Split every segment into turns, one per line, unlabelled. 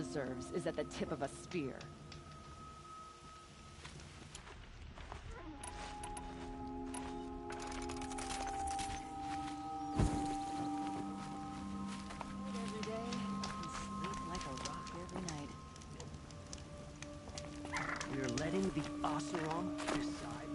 deserves is at the tip of a spear. Every day, and sleep like a rock every night.
You're letting the Oseram decide?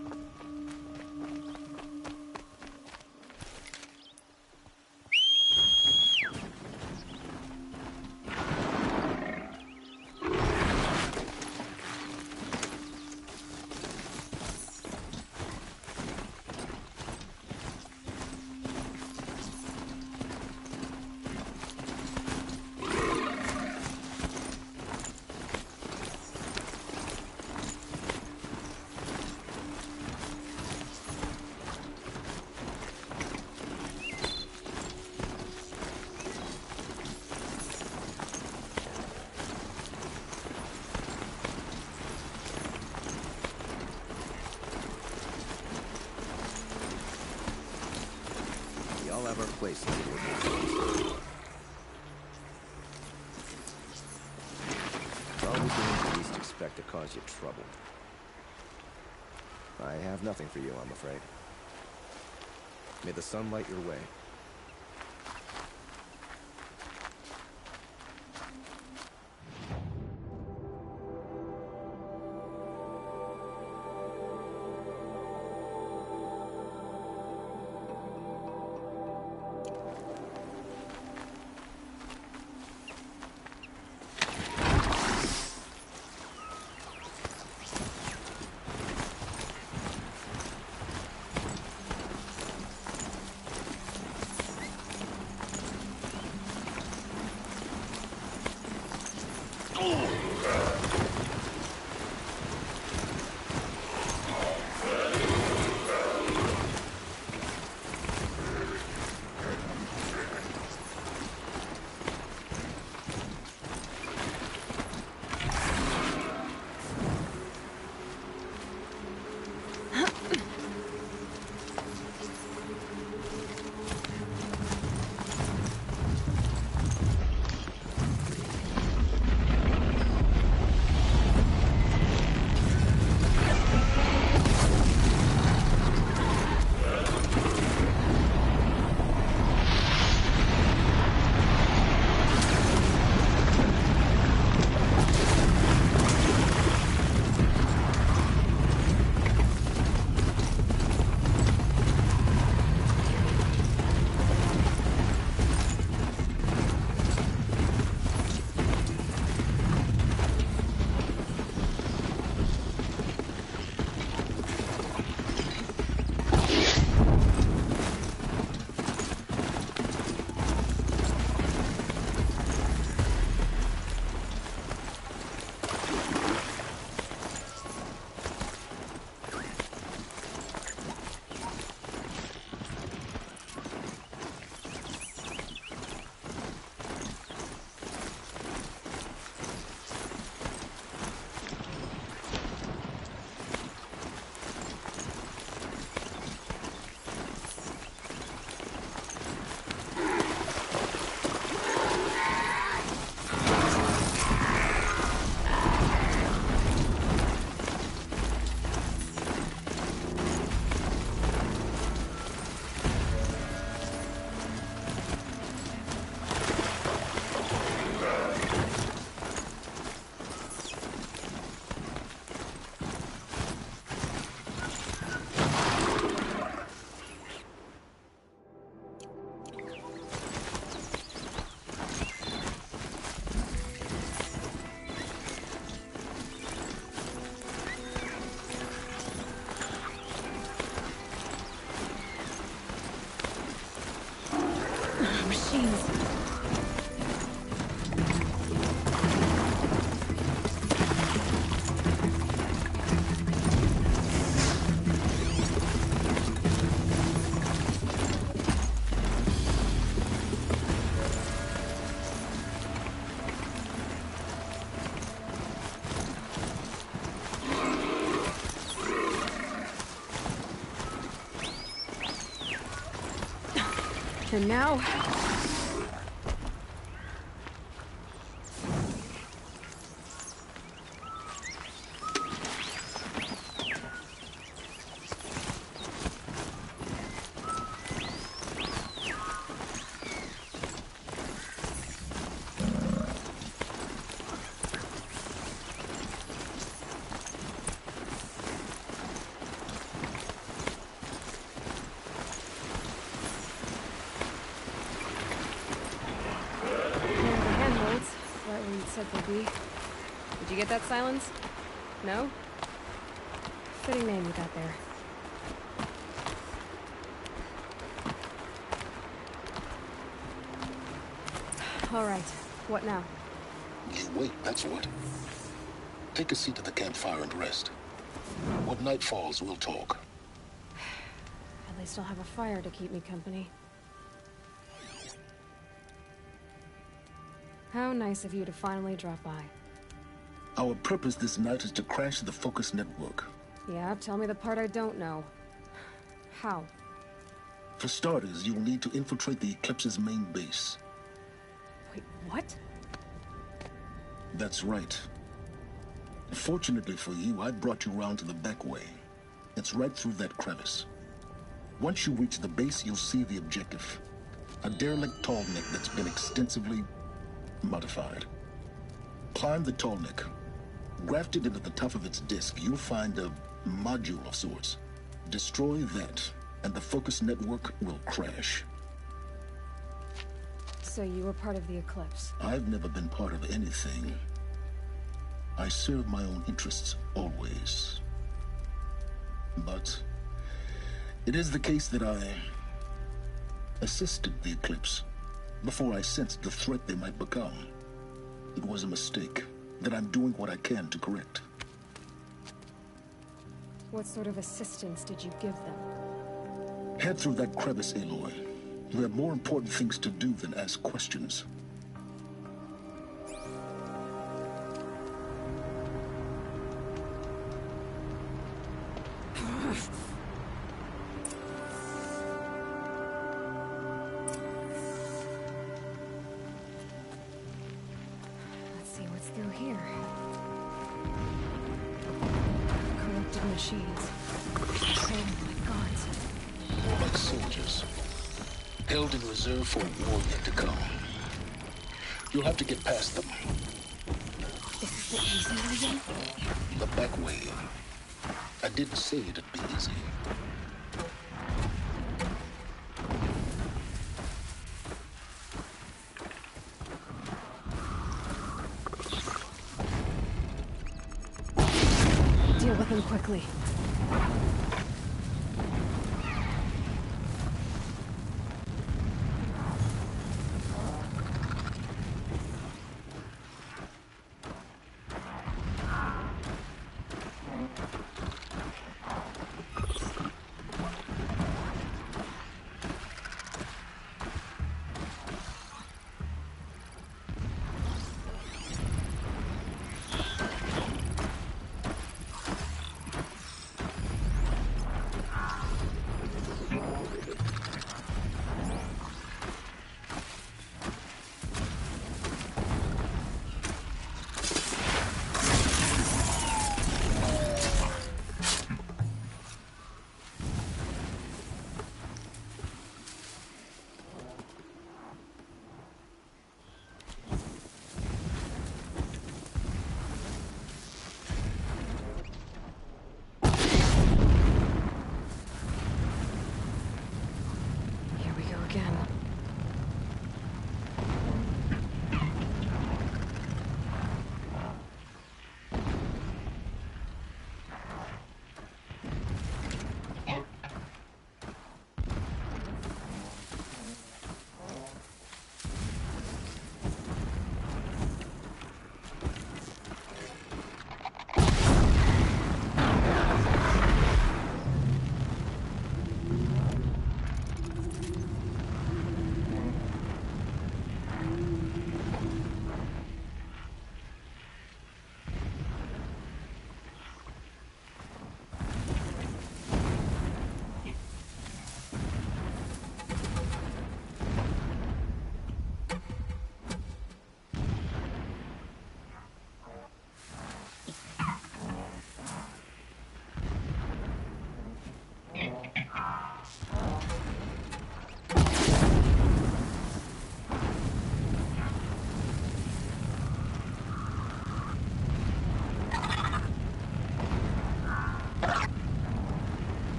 I'll have our places in your hands. All we can least expect to cause you trouble. I have nothing for you, I'm afraid. May the sun light your way.
And now...
it said they'd be. Did you get that, Silence? No? Fitting name you got there. All right. What now?
You wait, that's what. Take a seat at the campfire and rest. When night falls, we'll talk.
At least I'll have a fire to keep me company. How nice of you to finally drop by.
Our purpose this night is to crash the Focus network.
Yeah, tell me the part I don't know. How?
For starters, you'll need to infiltrate the Eclipse's main base.
Wait, what?
That's right. Fortunately for you, I brought you round to the back way. It's right through that crevice. Once you reach the base, you'll see the objective. A derelict tall neck that's been extensively modified. Climb the tall neck. Grafted into the top of its disk, you'll find a module of sorts. Destroy that, and the Focus network will crash.
So you were part of the Eclipse?
I've never been part of anything. I serve my own interests, always. But it is the case that I assisted the Eclipse before I sensed the threat they might become. It was a mistake that I'm doing what I can to correct.
What sort of assistance did you give them?
Head through that crevice, Aloy. We have more important things to do than ask questions.
Let's see what's through here. Corrupted machines. Oh my god.
More like soldiers. Held in reserve for a war yet to come. You'll have to get past them.
This is the easy way in?
The back way. I didn't say it'd be easy.
Deal with them quickly.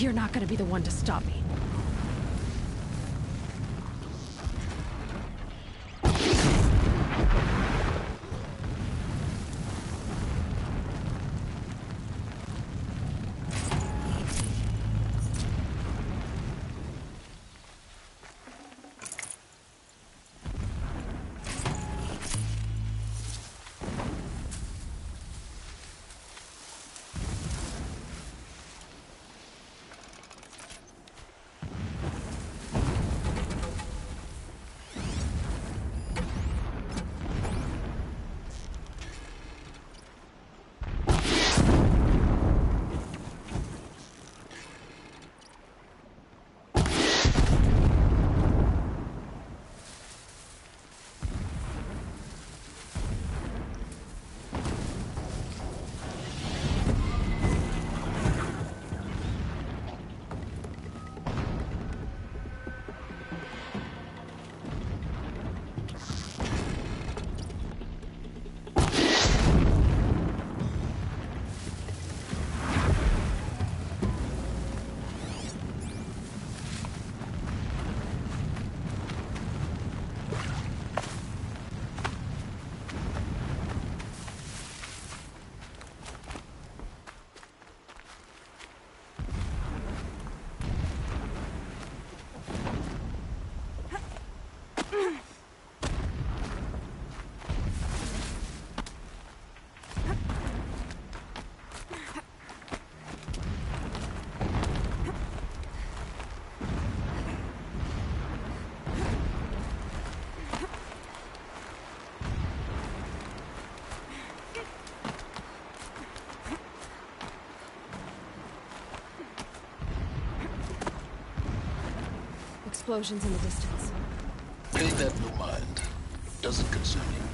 You're not gonna be the one to stop me. Explosions in the distance.
Pay that no mind. Doesn't concern you.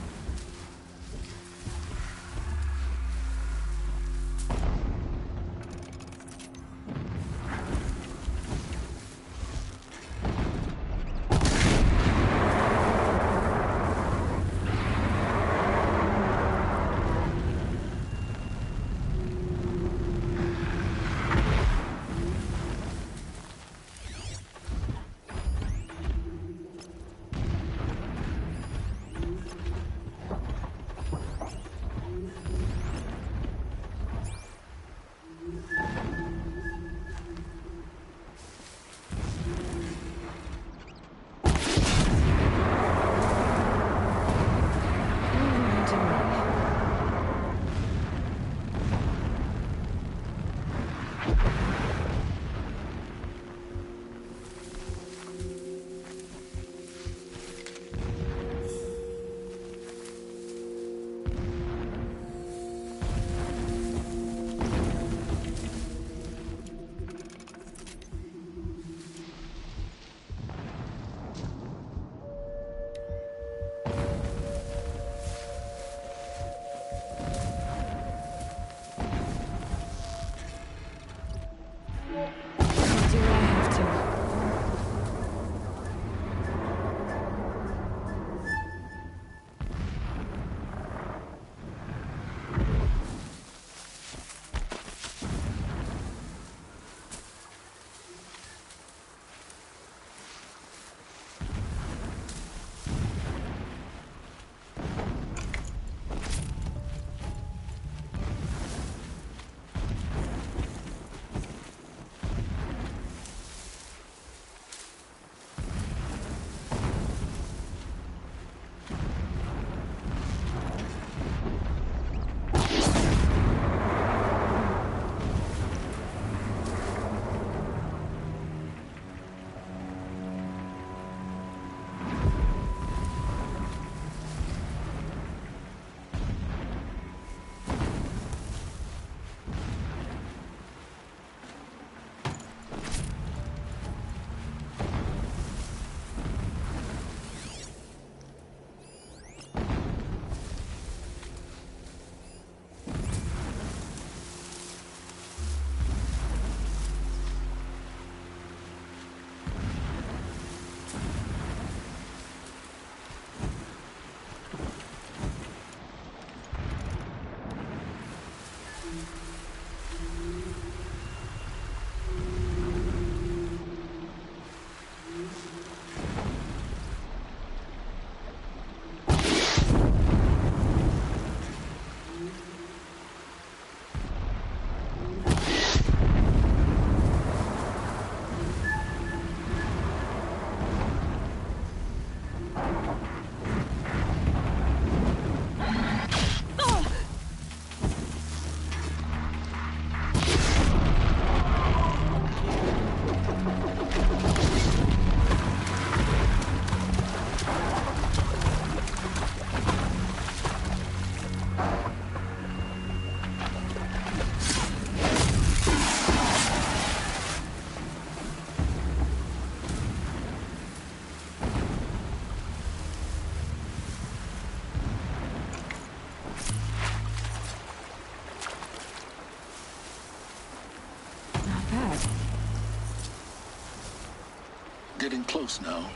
Getting close now.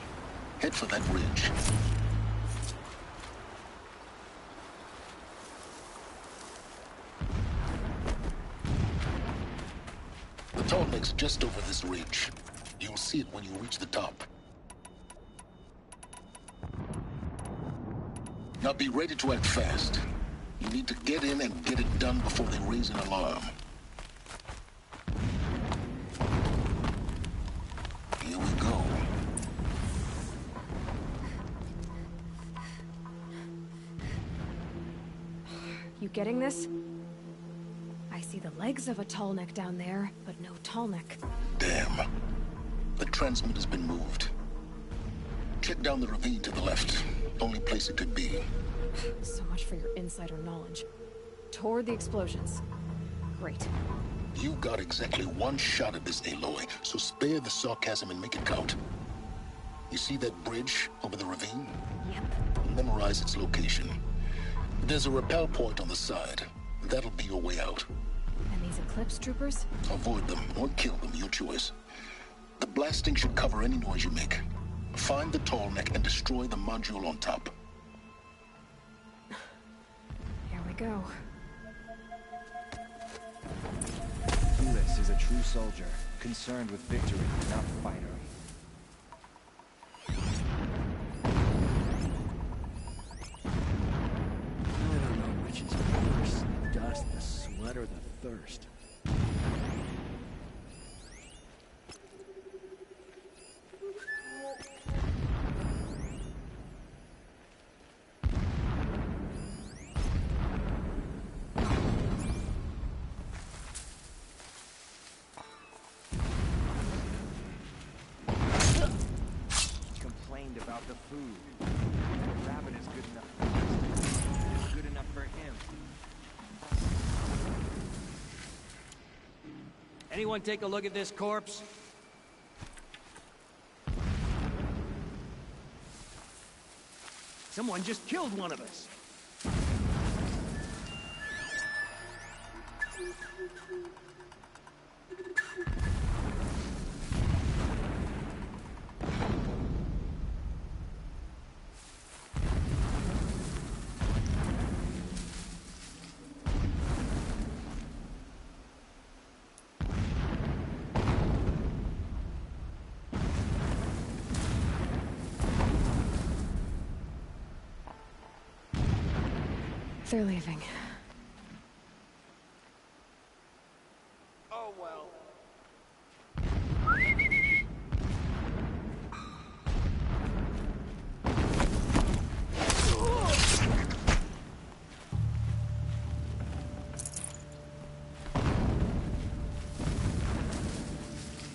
Head for that ridge. The tall neck's just over this ridge. You'll see it when you reach the top. Now be ready to act fast. You need to get in and get it done before they raise an alarm. Here we go.
You getting this? I see the legs of a tall neck down there, but no tall neck.
Damn. The transmitter's been moved. Check down the ravine to the left. Only place it could be.
So much for your insider knowledge. Toward the explosions. Great.
You got exactly one shot at this, Aloy, so spare the sarcasm and make it count. You see that bridge over the ravine?
Yep.
Memorize its location. There's a rappel point on the side. That'll be your way out.
And these Eclipse troopers?
Avoid them or kill them, your choice. The blasting should cover any noise you make. Find the tall neck and destroy the module on top.
Here we go.
Ulyss is a true soldier, concerned with victory, not fighter.
I don't know which is worse, the dust, the sweat, or the thirst.
Complained about the food. The rabbit is good enough for us. It's good enough for him.
Anyone take a look at this corpse? Someone just killed one of us.
They're leaving.
Oh well.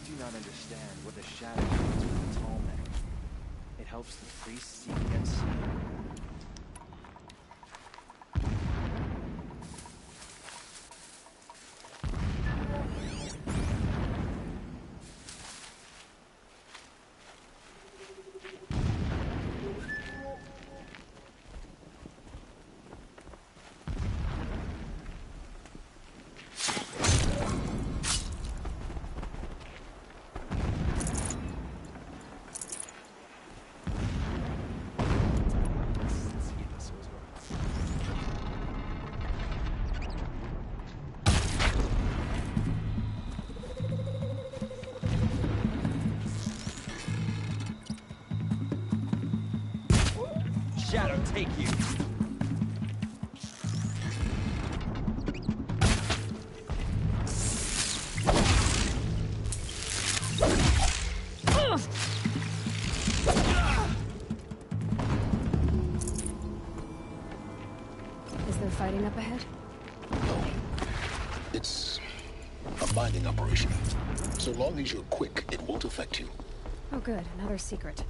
Do not understand what the shadow means with the tall neck. It helps the priests see the unseen.
Shadow, take you.
Is there fighting up ahead?
No. It's a mining operation. So long as you're quick, it won't affect you.
Oh good, another secret.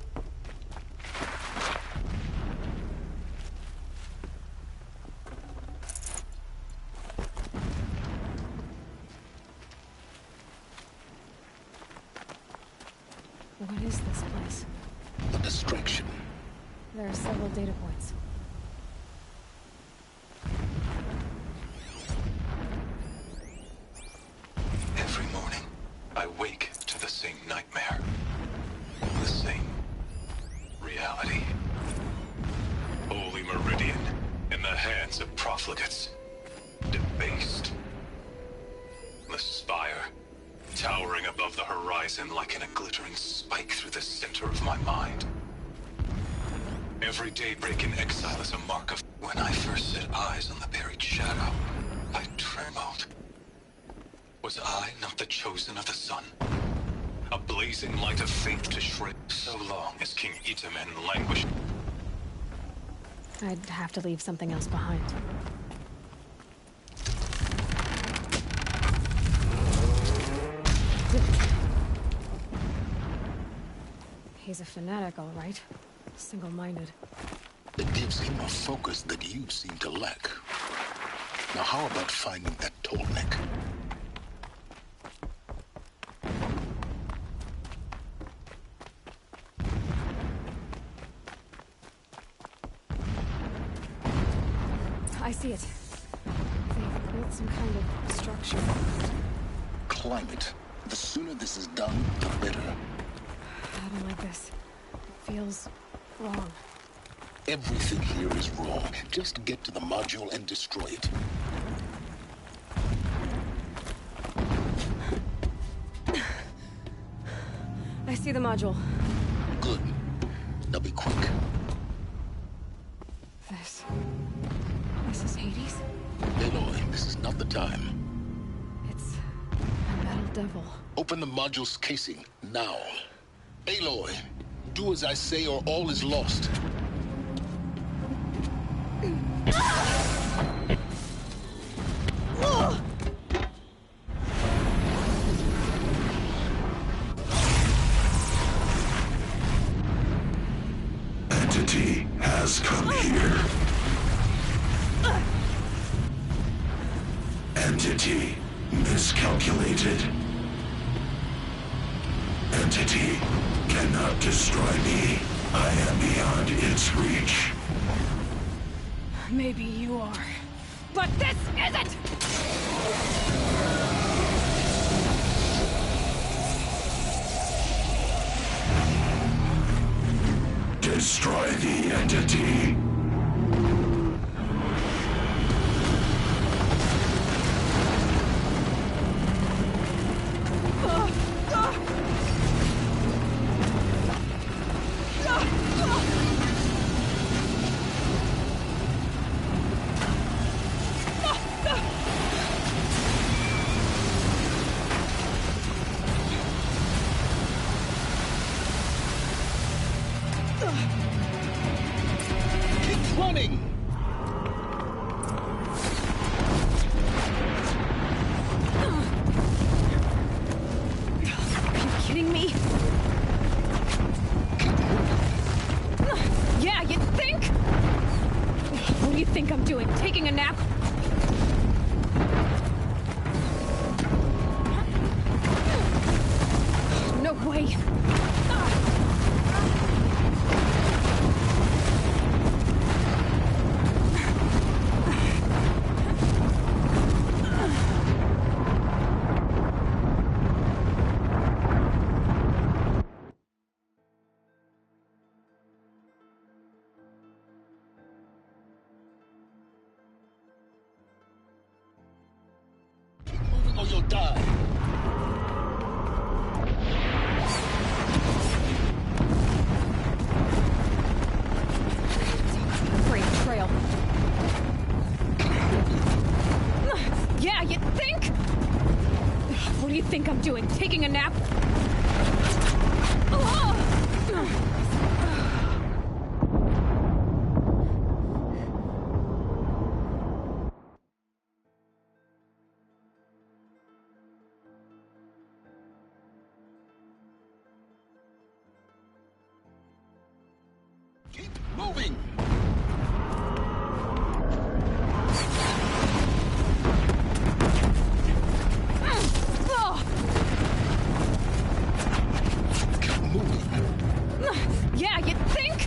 What is this place?
A distraction.
There are several data points.
Every morning, I wake to the same nightmare. The horizon like in a glittering spike through the center of my mind. Every daybreak in exile is a mark of... When I first set eyes on the buried shadow, I trembled. Was I not the chosen of the sun? A blazing light of faith to shred so long as King Itamen languished.
I'd have to leave something else behind. He's a fanatic, all right. Single-minded.
It gives him a focus that you seem to lack. Now how about finding that Tolnek?
I see it. They've built some kind of structure.
Climb it. The sooner this is done, the better.
I don't like this. It feels wrong.
Everything here is wrong. Just get to the module and destroy it.
I see the module.
Good. Now be quick.
This is Hades?
Aloy, this is not the time.
It's a metal devil.
Open the module's casing, now. Aloy, do as I say or all is lost.
Entity has come here. Entity miscalculated. Entity cannot destroy me. I am beyond its reach.
Maybe you are. But this isn't!
Destroy the entity.
Keep running!
Are you kidding me? Yeah, you think? What do you think I'm doing? Taking a nap? No way.
Moving or you'll die.
Great trail. Yeah, you think? What do you think I'm doing? Taking a nap?
Keep moving! Keep moving.
Yeah, you think?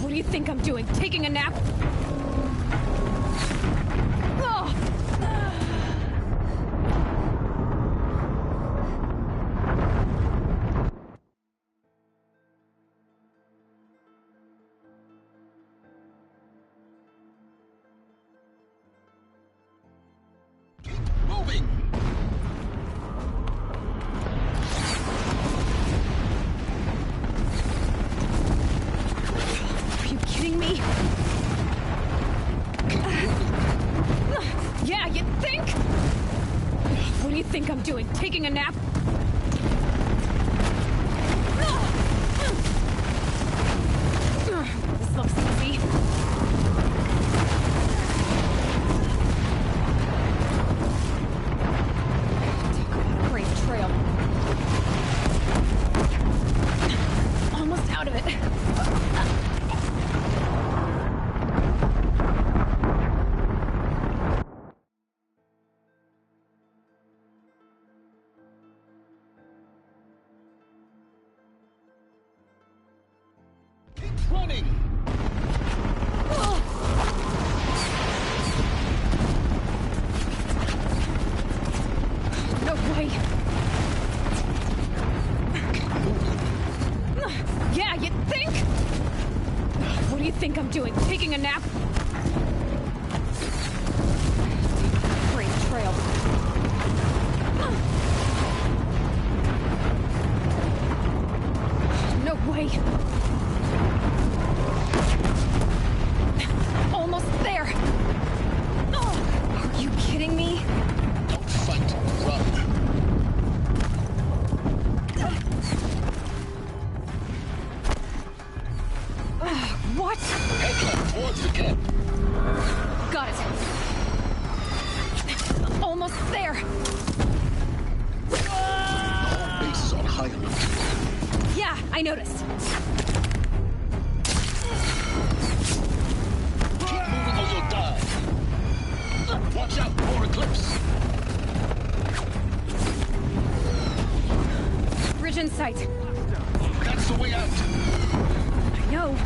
What do you think I'm doing? Taking a nap?
Keep moving!
taking a nap? This looks easy. Great trail. Almost out of it.
Running!
No way. Yeah, you think? What do you think I'm doing? Taking a nap? Great trail. No way. Almost there. Are you kidding me?
Don't fight, run.
What?
Head left towards the camp.
Got it. Almost there.
The whole base is on high alert.
Yeah, I noticed.
Keep moving or you'll die. Watch out, more eclipse.
Bridge in sight.
That's the way out.
I know.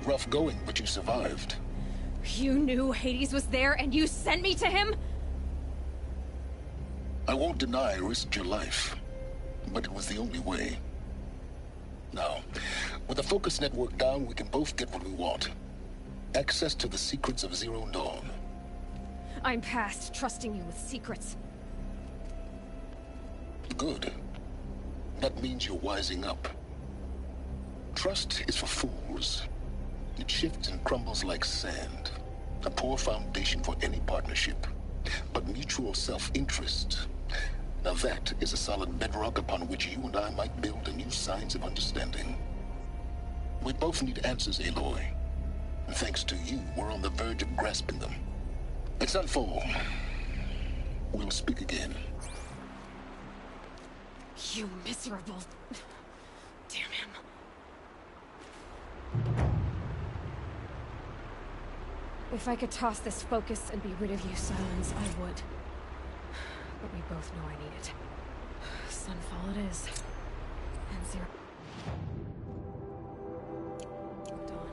Rough going, but you survived.
You knew Hades was there and you sent me to him?
I won't deny I risked your life, but it was the only way. Now, with the focus network down, we can both get what we want. Access to the secrets of Zero Dawn.
I'm past trusting you with secrets.
Good. That means you're wising up. Trust is for fools. It shifts and crumbles like sand. A poor foundation for any partnership. But mutual self-interest. Now that is a solid bedrock upon which you and I might build a new science of understanding. We both need answers, Aloy. And thanks to you, we're on the verge of grasping them. It's unfold. We'll speak again.
You miserable... Damn him. If I could toss this focus and be rid of you, Silence, I would. But we both know I need it. Sunfall it is. And Zero... Dawn.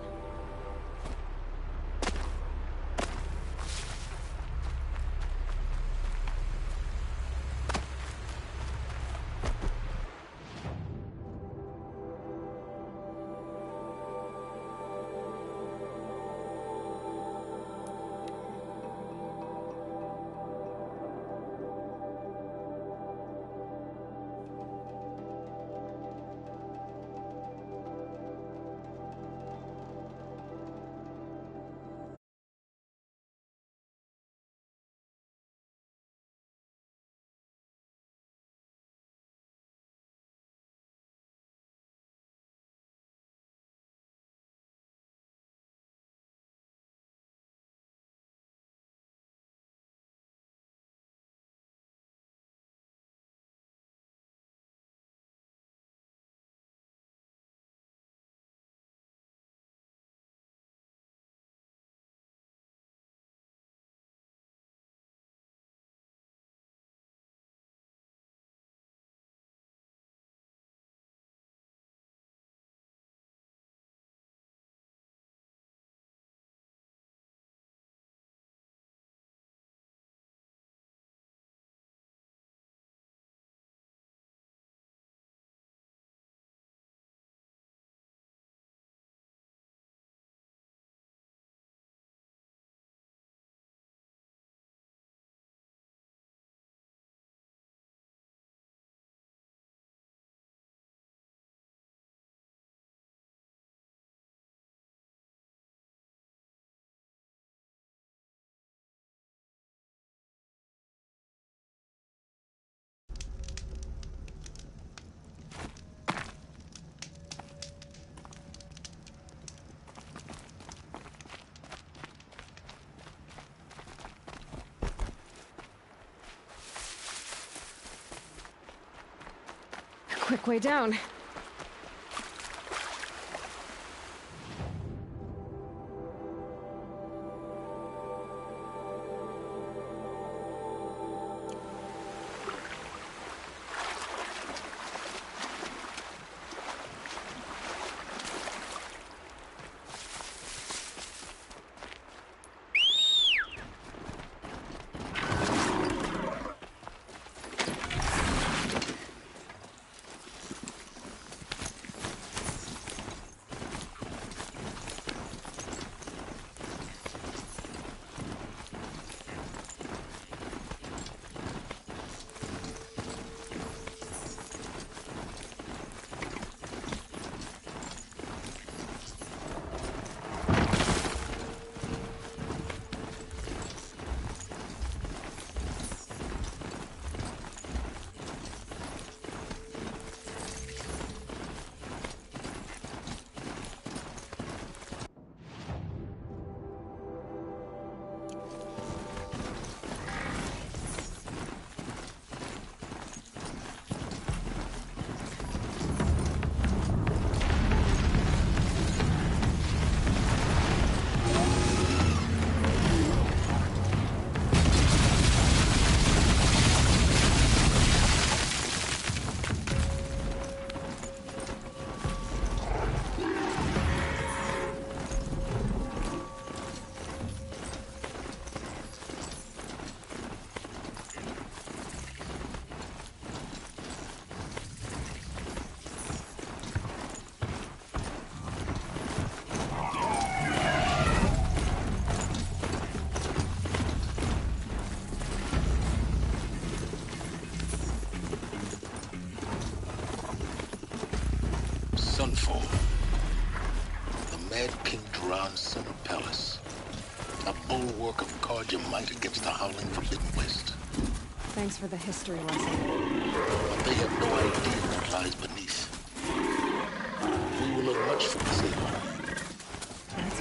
quick way down.
Sunfall. The Mad King Duran's summer palace. A bulwark of guard your might against the howling Forbidden West.
Thanks for the history lesson.
But they have no idea what lies beneath. We will learn much from this area.
That's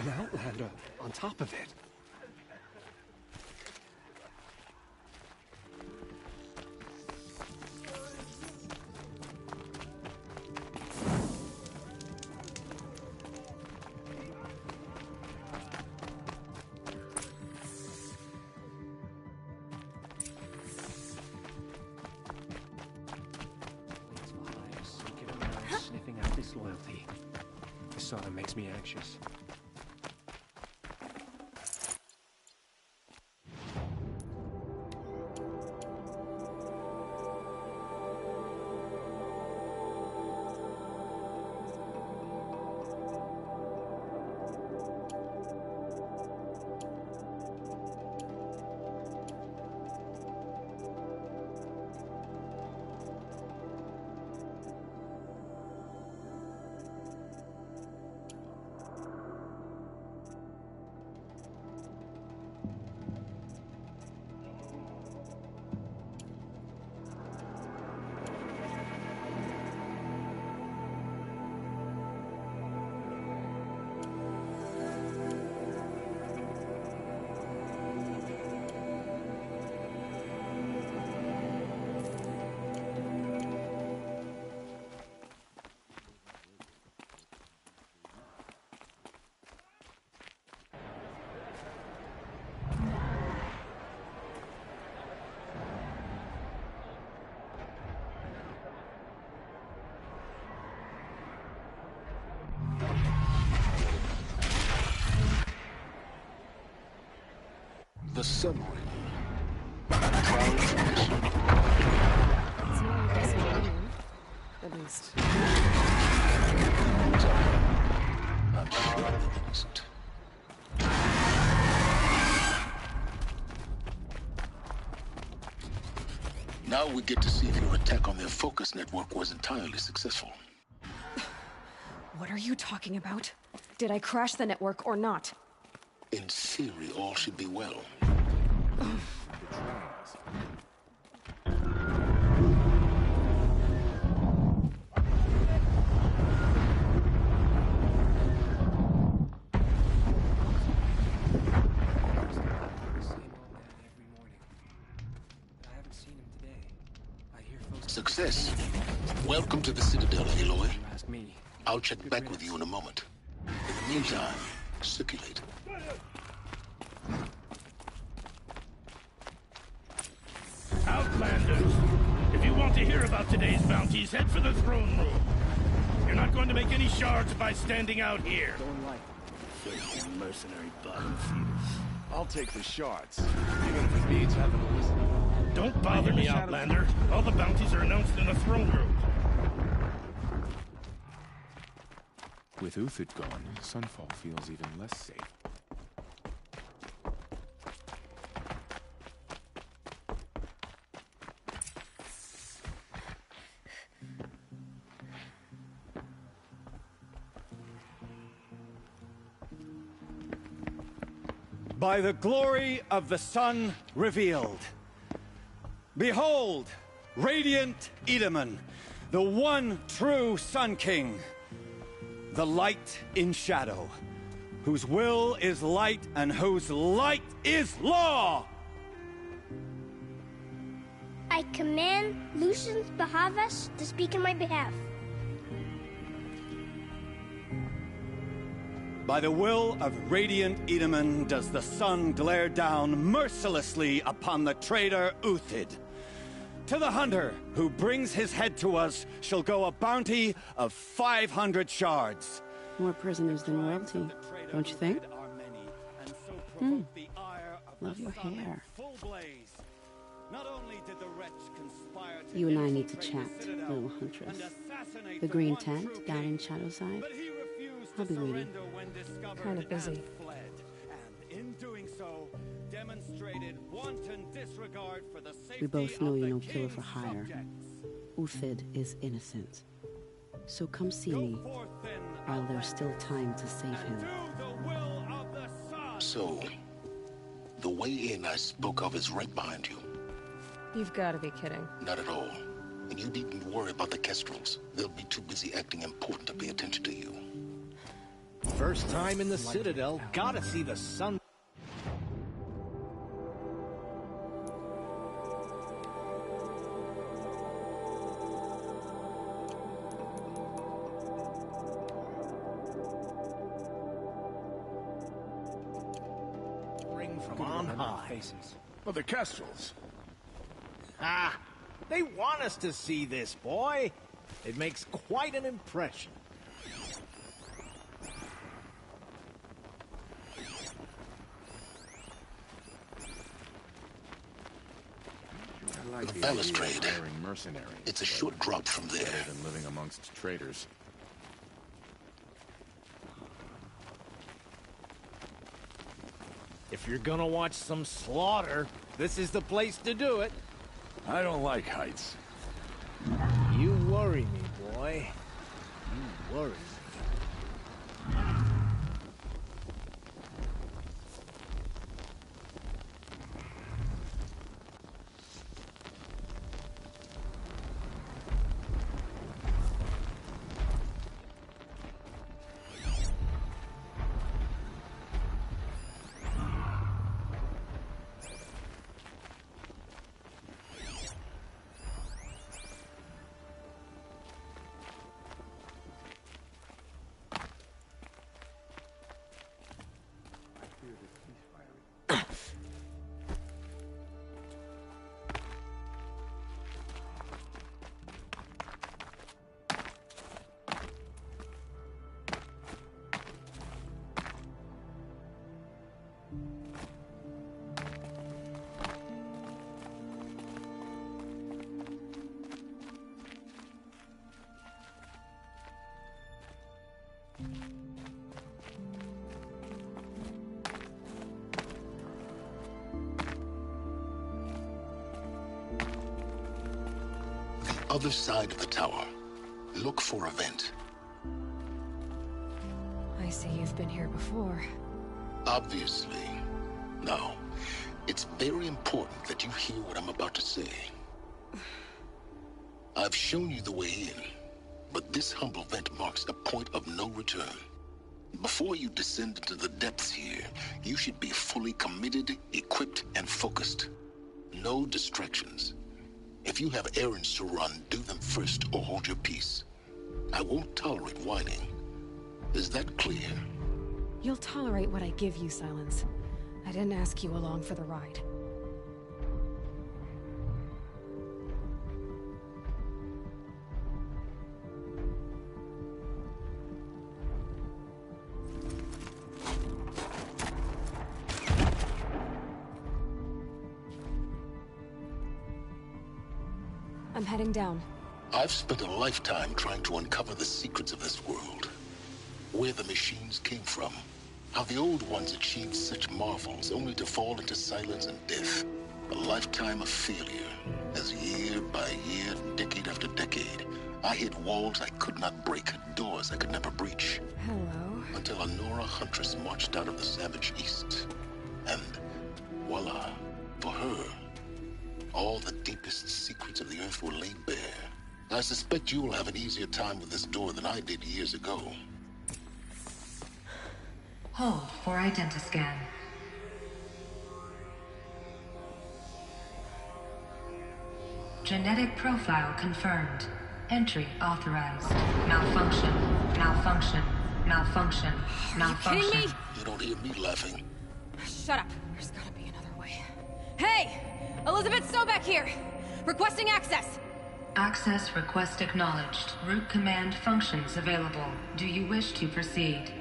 An outlander on top of it. Sniffing out disloyalty. This sort of makes me anxious.
The submarine. Trials mission.
It's not a disappointment. At least.
I'm sure it isn't. Now we get to see if your attack on their focus network was entirely successful.
What are you talking about? Did I crash the network or not?
In theory, all should be well. success. Welcome to the Citadel, Aloy.
You ask me.
I'll check back with you in a moment. In the meantime, circulate.
Outlanders, if you want to hear about today's bounties, head for the throne room. You're not going to make any shards by standing out here.
Don't like filthy mercenary bottom feeders.
I'll take the shards. Even if it means having to listen.
Don't bother me, Outlander. All the bounties are announced in the throne room.
With Uthid gone, Sunfall feels even less safe.
By the glory of the sun revealed. Behold, radiant Edaman, the one true Sun King. The light in shadow, whose will is light and whose light is law!
I command Lucian Bahavas to speak in my behalf.
By the will of radiant Edaman does the sun glare down mercilessly upon the traitor Uthid. To the hunter who brings his head to us shall go a bounty of 500 shards.
More prisoners than royalty, don't you think? Love your hair. You and I need to chat, little huntress. The green tent down in Shadowside? I'll be waiting.
Kind of busy.
We both know you're no killer for hire. Uthid is innocent. So come see me, while there's still time to save him.
So, the way in I spoke of is right behind you.
You've got to be kidding.
Not at all. And you needn't worry about the Kestrels. They'll be too busy acting important to pay attention to you.
First time in the Citadel, gotta see the sun.
Ring from on high.
Faces.
Well, the Kestrels. Ah, they want us to see this, boy. It makes quite an impression.
The balustrade.
Mercenary.
It's a short drop from there.
Better than living amongst traitors.
If you're gonna watch some slaughter, this is the place to do it.
I don't like heights.
You worry me, boy. You worry me.
Other side of the tower. Look for a vent.
I see you've been here before.
Obviously. Now, it's very important that you hear what I'm about to say. I've shown you the way in, but this humble vent marks a point of no return. Before you descend into the depths here, you should be fully committed, equipped, and focused. No distractions. If you have errands to run, do them first or hold your peace. I won't tolerate whining. Is that clear?
You'll tolerate what I give you, Silence. I didn't ask you along for the ride. I'm heading down.
I've spent a lifetime trying to uncover the secrets of this world. Where the machines came from. How the old ones achieved such marvels only to fall into silence and death. A lifetime of failure. As year by year, decade after decade, I hit walls I could not break, doors I could never breach.
Hello.
Until a Nora huntress marched out of the savage east. And voila, for her, all the deepest secrets of the Earth were laid bare. I suspect you'll have an easier time with this door than I did years ago.
Hold for identiscan. Genetic profile confirmed. Entry authorized. Malfunction. Malfunction. Malfunction. Malfunction.
Are you kidding me?
You don't hear me laughing.
Shut up. There's gotta be another way. Hey! Elizabeth Sobek here! Requesting access!
Access request acknowledged. Root command functions available. Do you wish to proceed?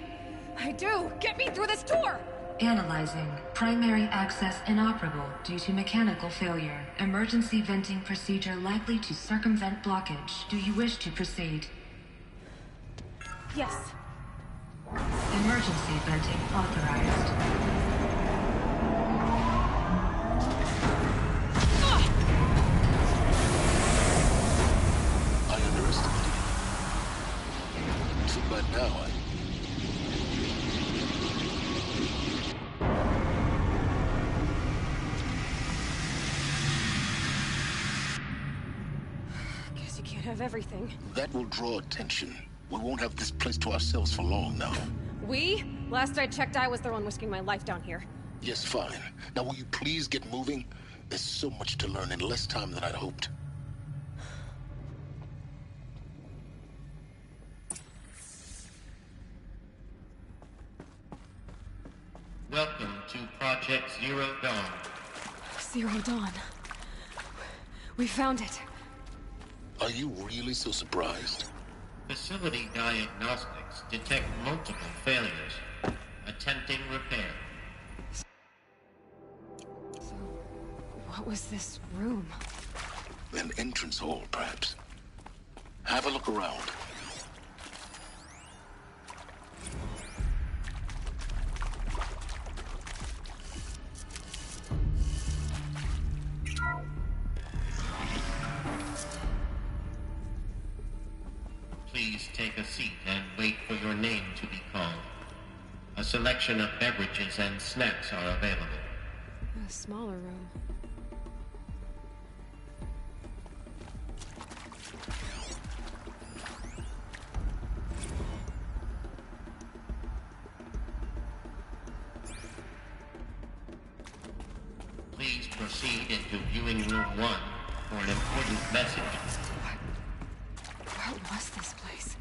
I do! Get me through this door!
Analyzing. Primary access inoperable due to mechanical failure. Emergency venting procedure likely to circumvent blockage. Do you wish to proceed?
Yes.
Emergency venting authorized.
But now
Guess you can't have everything.
that will draw attention. We won't have this place to ourselves for long now.
We? Last I checked, I was the one risking my life down here.
Yes, fine. Now will you please get moving? There's so much to learn in less time than I'd hoped.
Welcome to Project Zero Dawn.
Zero Dawn. We found it.
Are you really so surprised?
Facility diagnostics detect multiple failures. Attempting repair.
So, what was this room?
An entrance hall, perhaps. Have a look around.
Please take a seat and wait for your name to be called. A selection of beverages and snacks are available.
A smaller room.
Please proceed into viewing room 1 for an important message.
What was this place?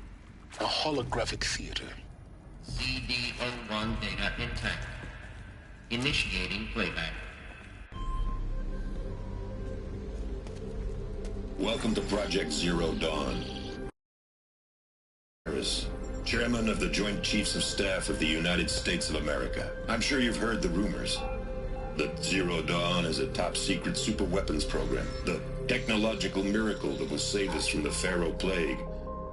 A holographic theater.
CD01 data intact. Initiating playback.
Welcome to Project Zero Dawn. Chairman of the Joint Chiefs of Staff of the United States of America. I'm sure you've heard the rumors. That Zero Dawn is a top-secret super-weapons program. The technological miracle that will save us from the Pharaoh Plague.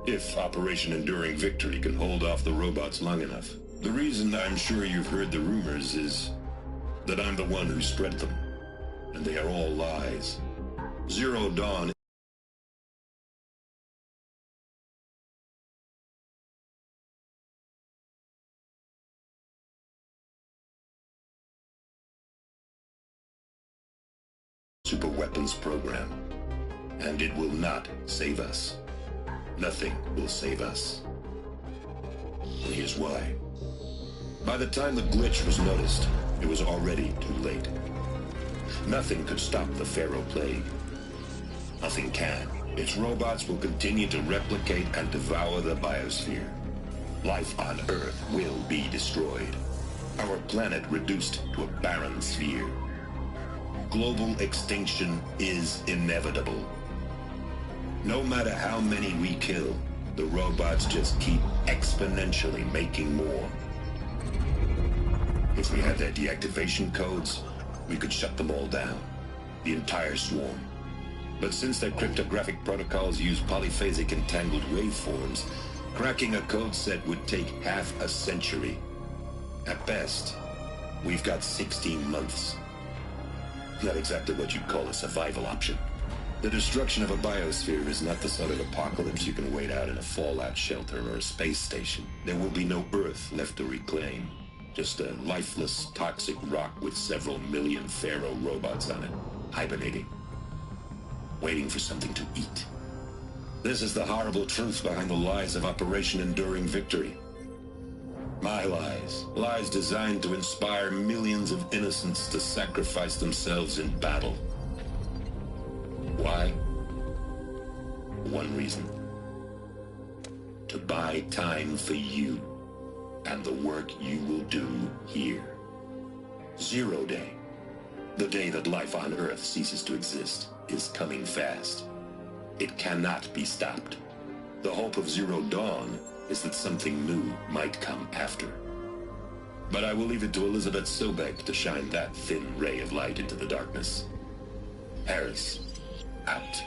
If Operation Enduring Victory can hold off the robots long enough. The reason I'm sure you've heard the rumors is that I'm the one who spread them. And they are all lies. Zero Dawn super weapons program. And it will not save us. Nothing will save us. And here's why. By the time the glitch was noticed, it was already too late. Nothing could stop the Pharaoh Plague. Nothing can. Its robots will continue to replicate and devour the biosphere. Life on Earth will be destroyed. Our planet reduced to a barren sphere. Global extinction is inevitable. No matter how many we kill, the robots just keep exponentially making more. If we had their deactivation codes, we could shut them all down. The entire swarm. But since their cryptographic protocols use polyphasic entangled waveforms, cracking a code set would take half a century. At best, we've got 16 months. Not exactly what you'd call a survival option. The destruction of a biosphere is not the sort of apocalypse you can wait out in a fallout shelter or a space station. There will be no Earth left to reclaim. Just a lifeless, toxic rock with several million Pharaoh robots on it, hibernating. Waiting for something to eat. This is the horrible truth behind the lies of Operation Enduring Victory. My lies. Lies designed to inspire millions of innocents to sacrifice themselves in battle. Why? One reason. To buy time for you and the work you will do here. 0 Day. The day that life on Earth ceases to exist is coming fast. It cannot be stopped. The hope of Zero Dawn is that something new might come after. But I will leave it to Elizabeth Sobek to shine that thin ray of light into the darkness. Harris, out.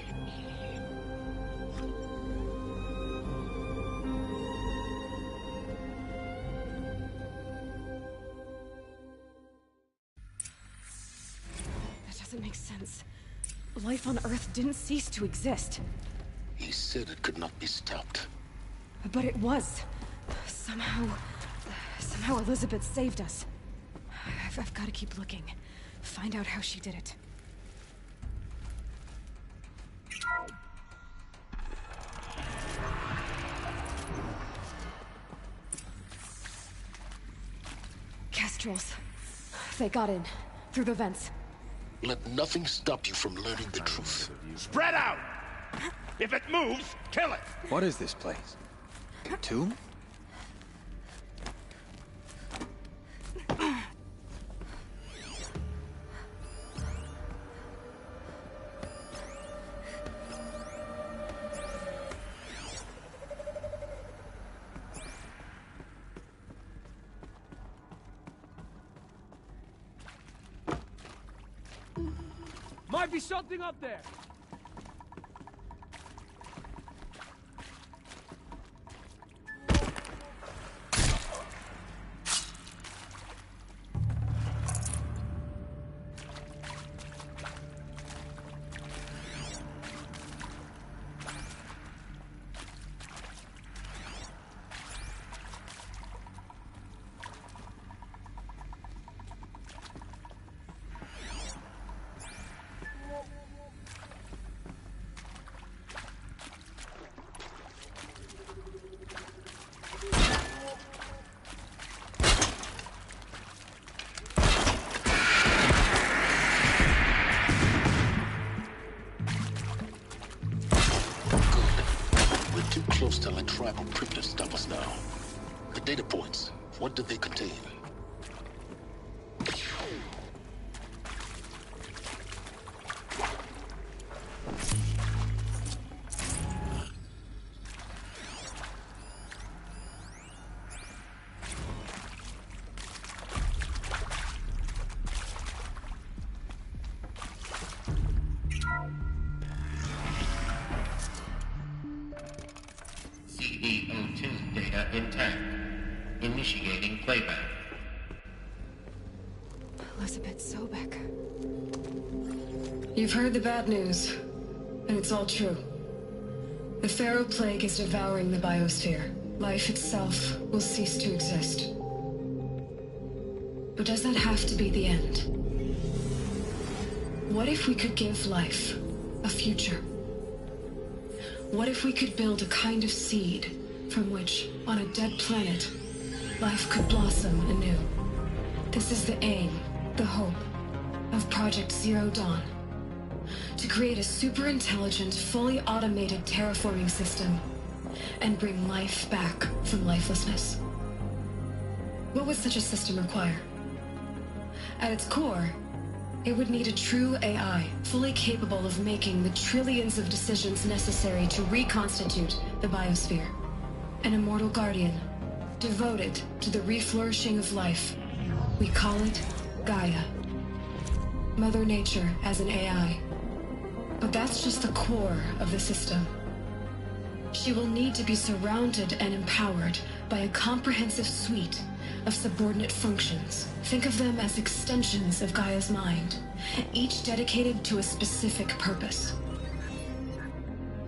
That doesn't make sense. Life on Earth didn't cease to exist.
He said it could not be stopped.
But it was. Somehow Elizabeth saved us. I've got to keep looking. Find out how she did it. Kestrels. They got in. Through the vents.
Let nothing stop you from learning the truth.
Spread out! If it moves, kill it!
What is this place? A tomb?
Might be something up there.
Close to a tribal crypt to stop us now. The data points, what do they contain?
CD02 data intact. Initiating playback.
Elizabeth Sobek.
You've heard the bad news, and it's all true. The Pharaoh Plague is devouring the biosphere. Life itself will cease to exist. But does that have to be the end? What if we could give life a future? What if we could build a kind of seed from which, on a dead planet, life could blossom anew? This is the aim, the hope, of Project Zero Dawn. to create a super intelligent, fully automated terraforming system and bring life back from lifelessness. What would such a system require? At its core, it would need a true AI, fully capable of making the trillions of decisions necessary to reconstitute the biosphere. An immortal guardian, devoted to the reflourishing of life. We call it Gaia. Mother Nature as an AI. But that's just the core of the system. She will need to be surrounded and empowered by a comprehensive suite of subordinate functions. Think of them as extensions of Gaia's mind, each dedicated to a specific purpose.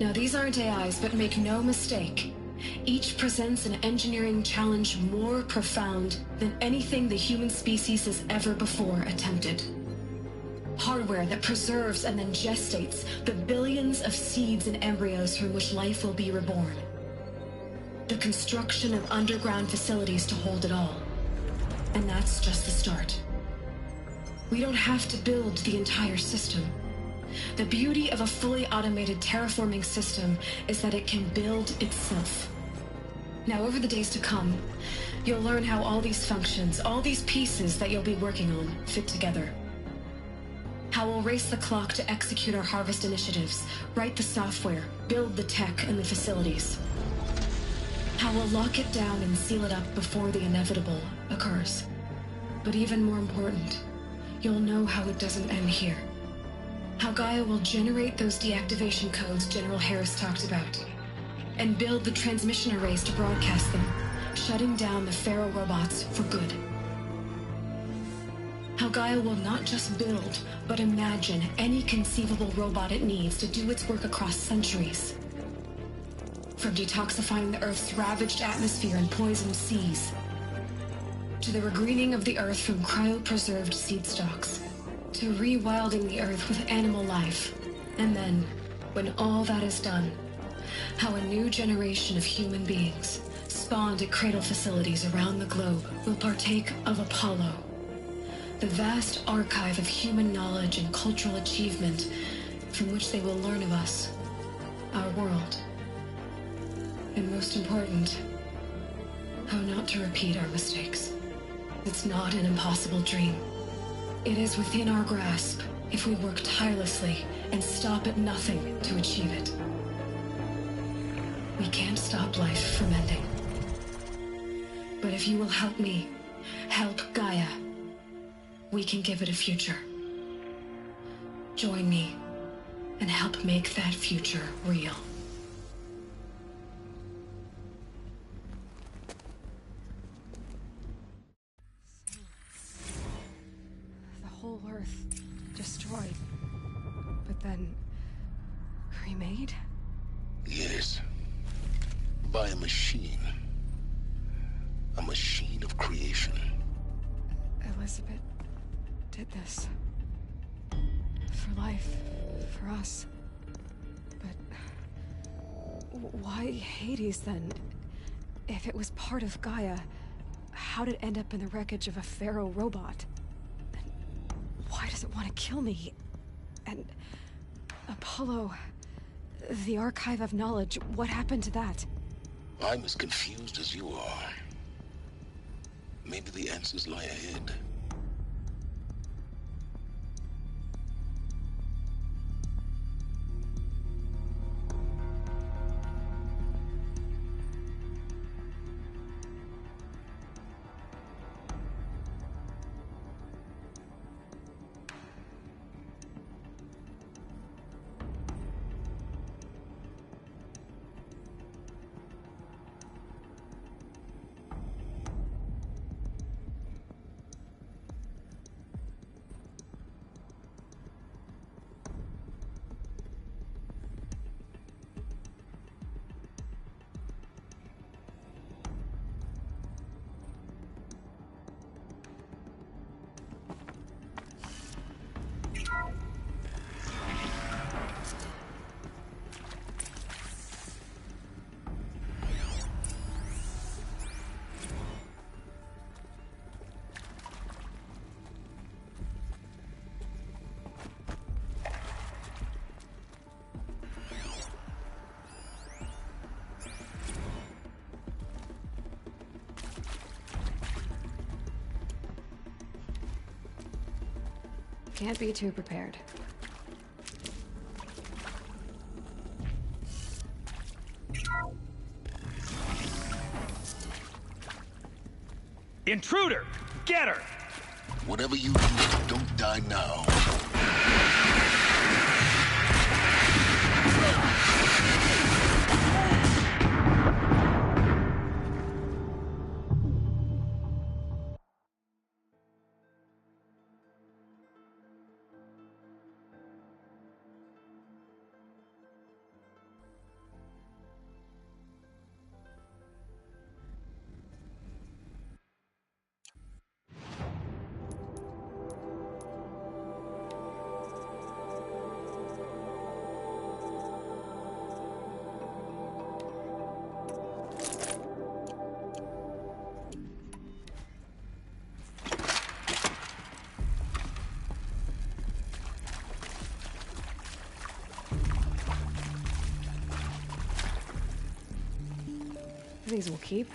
Now, these aren't AIs, but make no mistake, each presents an engineering challenge more profound than anything the human species has ever before attempted. Hardware that preserves and then gestates the billions of seeds and embryos from which life will be reborn. The construction of underground facilities to hold it all. And that's just the start. We don't have to build the entire system. The beauty of a fully automated terraforming system is that it can build itself. Now, over the days to come, you'll learn how all these functions, all these pieces that you'll be working on, fit together. How we'll race the clock to execute our harvest initiatives, write the software, build the tech and the facilities. How we'll lock it down and seal it up before the inevitable occurs. But even more important, you'll know how it doesn't end here. How Gaia will generate those deactivation codes General Harris talked about, and build the transmission arrays to broadcast them, shutting down the Pharaoh robots for good. How Gaia will not just build, but imagine any conceivable robot it needs to do its work across centuries. From detoxifying the Earth's ravaged atmosphere and poisoned seas, to the regreening of the Earth from cryopreserved seed stalks, to rewilding the Earth with animal life. And then, when all that is done, how a new generation of human beings, spawned at cradle facilities around the globe, will partake of Apollo, the vast archive of human knowledge and cultural achievement from which they will learn of us, our world. And most important, how not to repeat our mistakes. It's not an impossible dream. It is within our grasp if we work tirelessly and stop at nothing to achieve it. We can't stop life from ending. But if you will help me, help Gaia, we can give it a future. Join me and help make that future real.
The whole Earth destroyed, but then remade?
Yes. By a machine. A machine of creation.
Elizabeth did this. For life. For us. But why Hades then? If it was part of Gaia, how did it end up in the wreckage of a Pharaoh robot? And why does it want to kill me? And Apollo, the archive of knowledge, what happened to that?
I'm as confused as you are. Maybe the answers lie ahead.
Can't be too prepared.
Intruder! Get her!
Whatever you do, don't die now.
These will keep.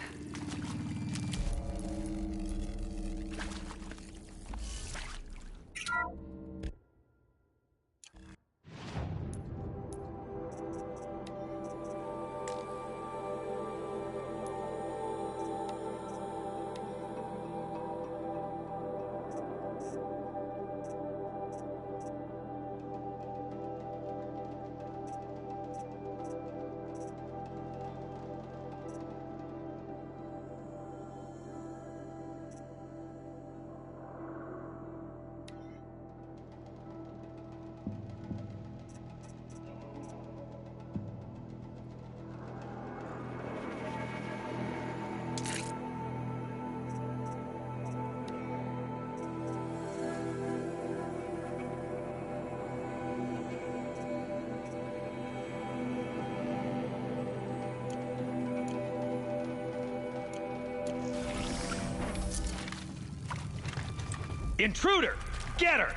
Intruder! Get her!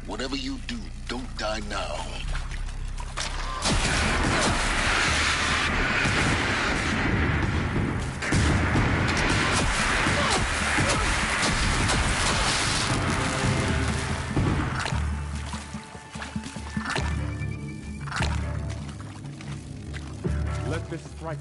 Whatever you do, don't die now.
Let this strike.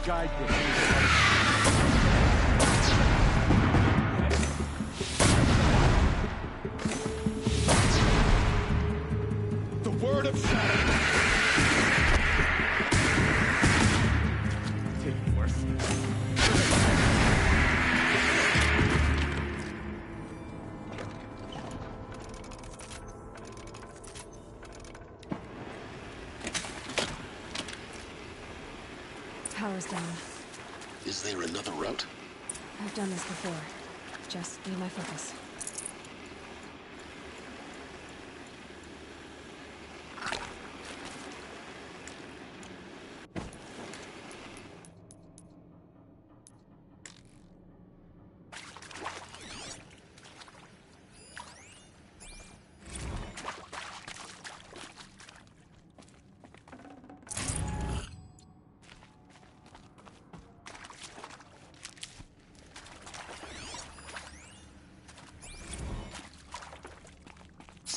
Guide this.
The word of shadow.
Take worse.
Power's down.
Is there another route?
I've done this before. Just need my focus.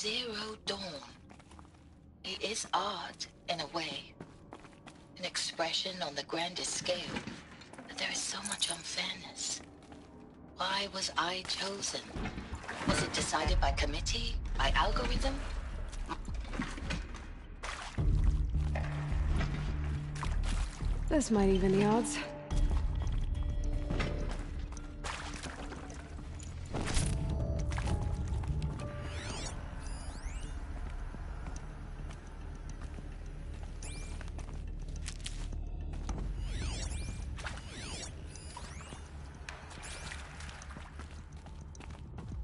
Zero Dawn. It is art, in a way. An expression on the grandest scale. But there is so much unfairness. Why was I chosen? Was it decided by committee? By algorithm?
This might even the odds.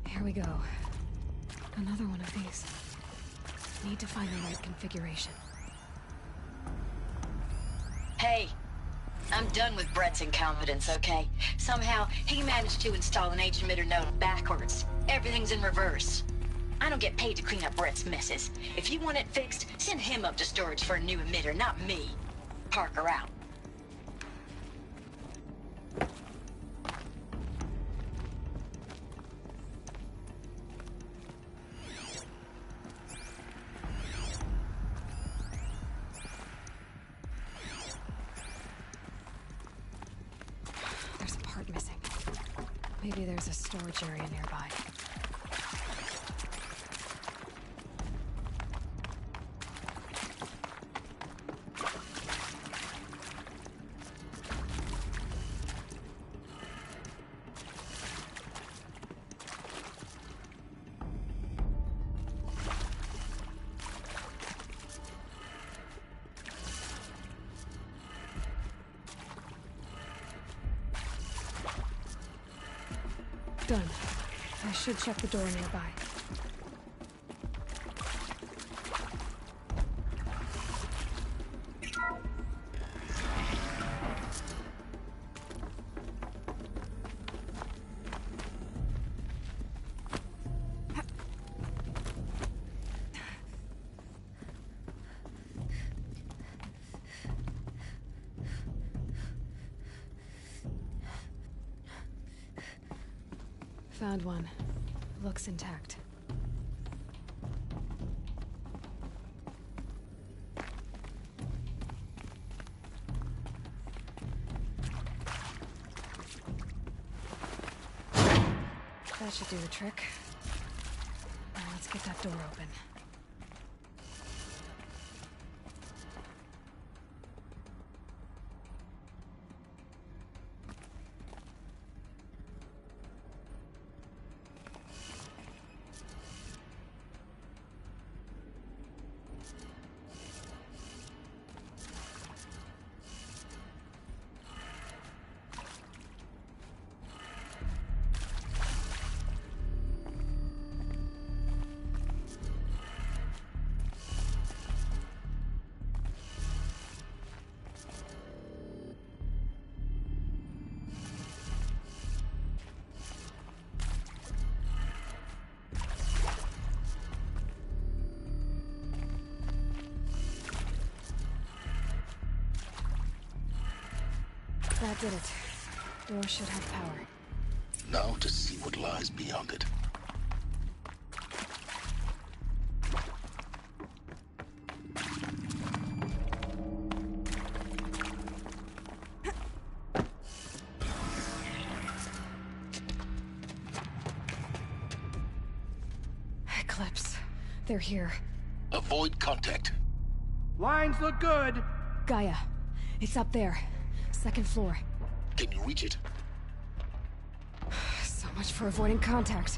Here we go. Another one of these. Need to find the right configuration.
Hey, I'm done with Brett's incompetence, okay? Somehow, he managed to install an age emitter node backwards. Everything's in reverse. I don't get paid to clean up Brett's messes. If you want it fixed, send him up to storage for a new emitter, not me. Parker out.
There's a part missing. Maybe there's a storage area nearby. Done. I should check the door nearby. Found one. Looks intact. That should do the trick. Now let's get that door open. That did it. Door should have power.
Now to see what lies beyond it.
Eclipse. They're here.
Avoid contact.
Lines look good.
Gaia. It's up there. Second floor.
Can you reach it?
So much for avoiding contact.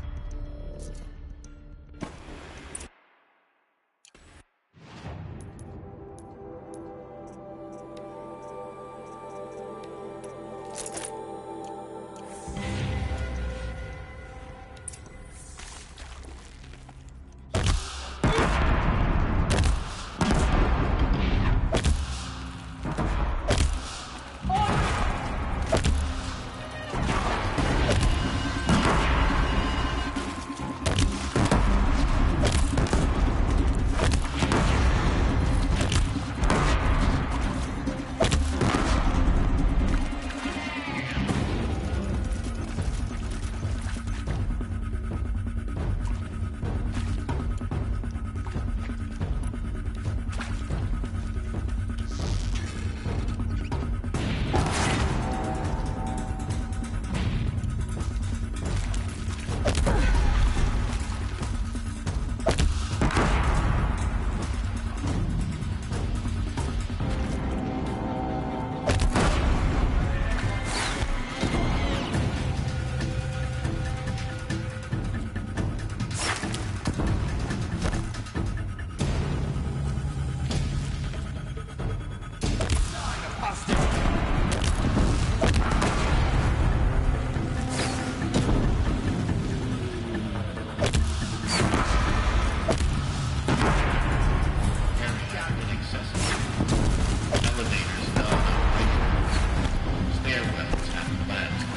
stairwells have collapsed.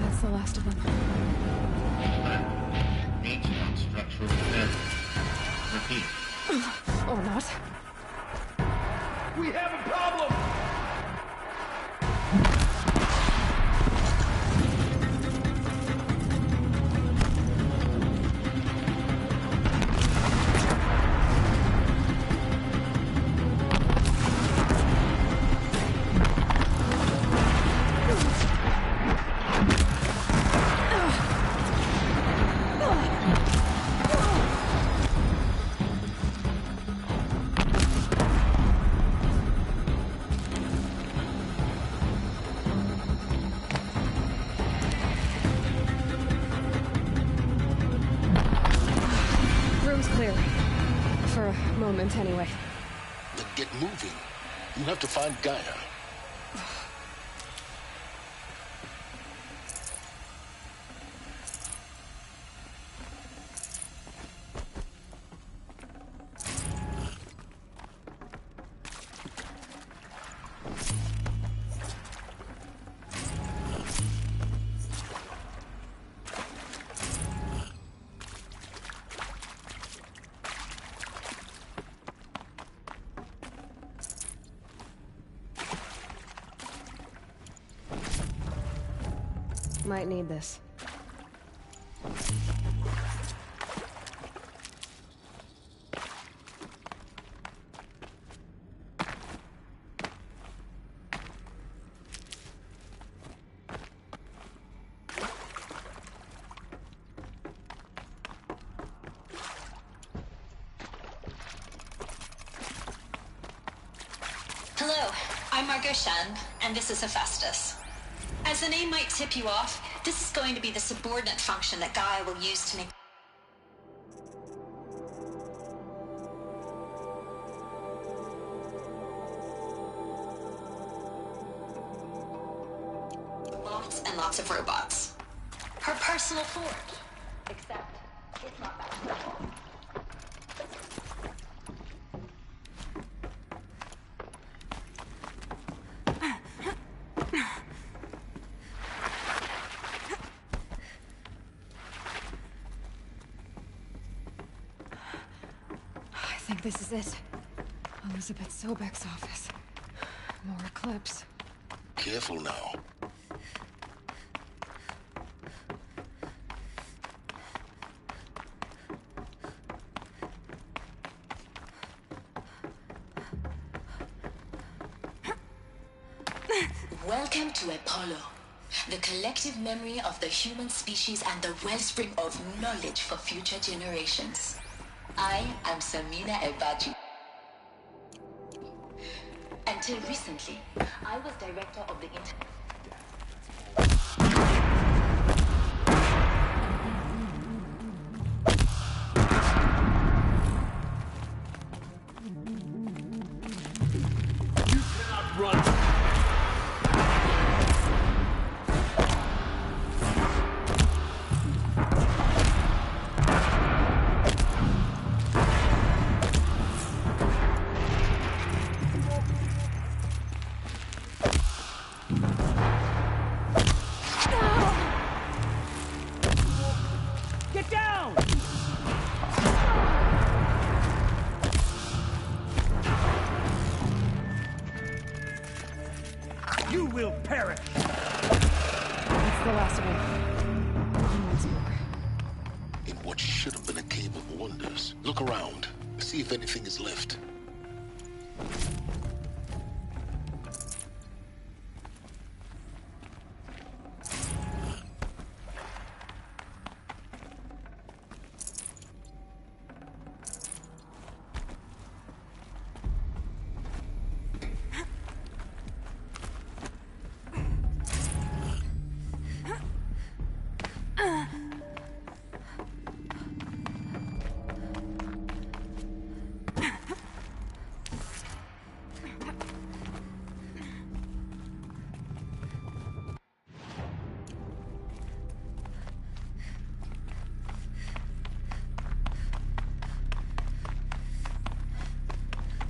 That's the last of them.
Ancient structural failure. Repeat.
Or not.
We have a problem!
Anyway.
Then get moving. You have to find Gaia.
Might need this.
Hello, I'm Margot Shen, and this is Hephaestus. As the name might tip you off, this is going to be the subordinate function that Gaia will use to make lots and lots of robots. Her personal forge. Except, it's not that simple.
This is it. Elizabeth Sobek's office. More Eclipse.
Careful now.
Welcome to Apollo, the collective memory of the human species and the wellspring of knowledge for future generations. I am Samina Ebaji. Until recently, I was director of the
You cannot run! You will perish!
That's the last of them. Once more.
In what should have been a cave of wonders. Look around. See if anything is left.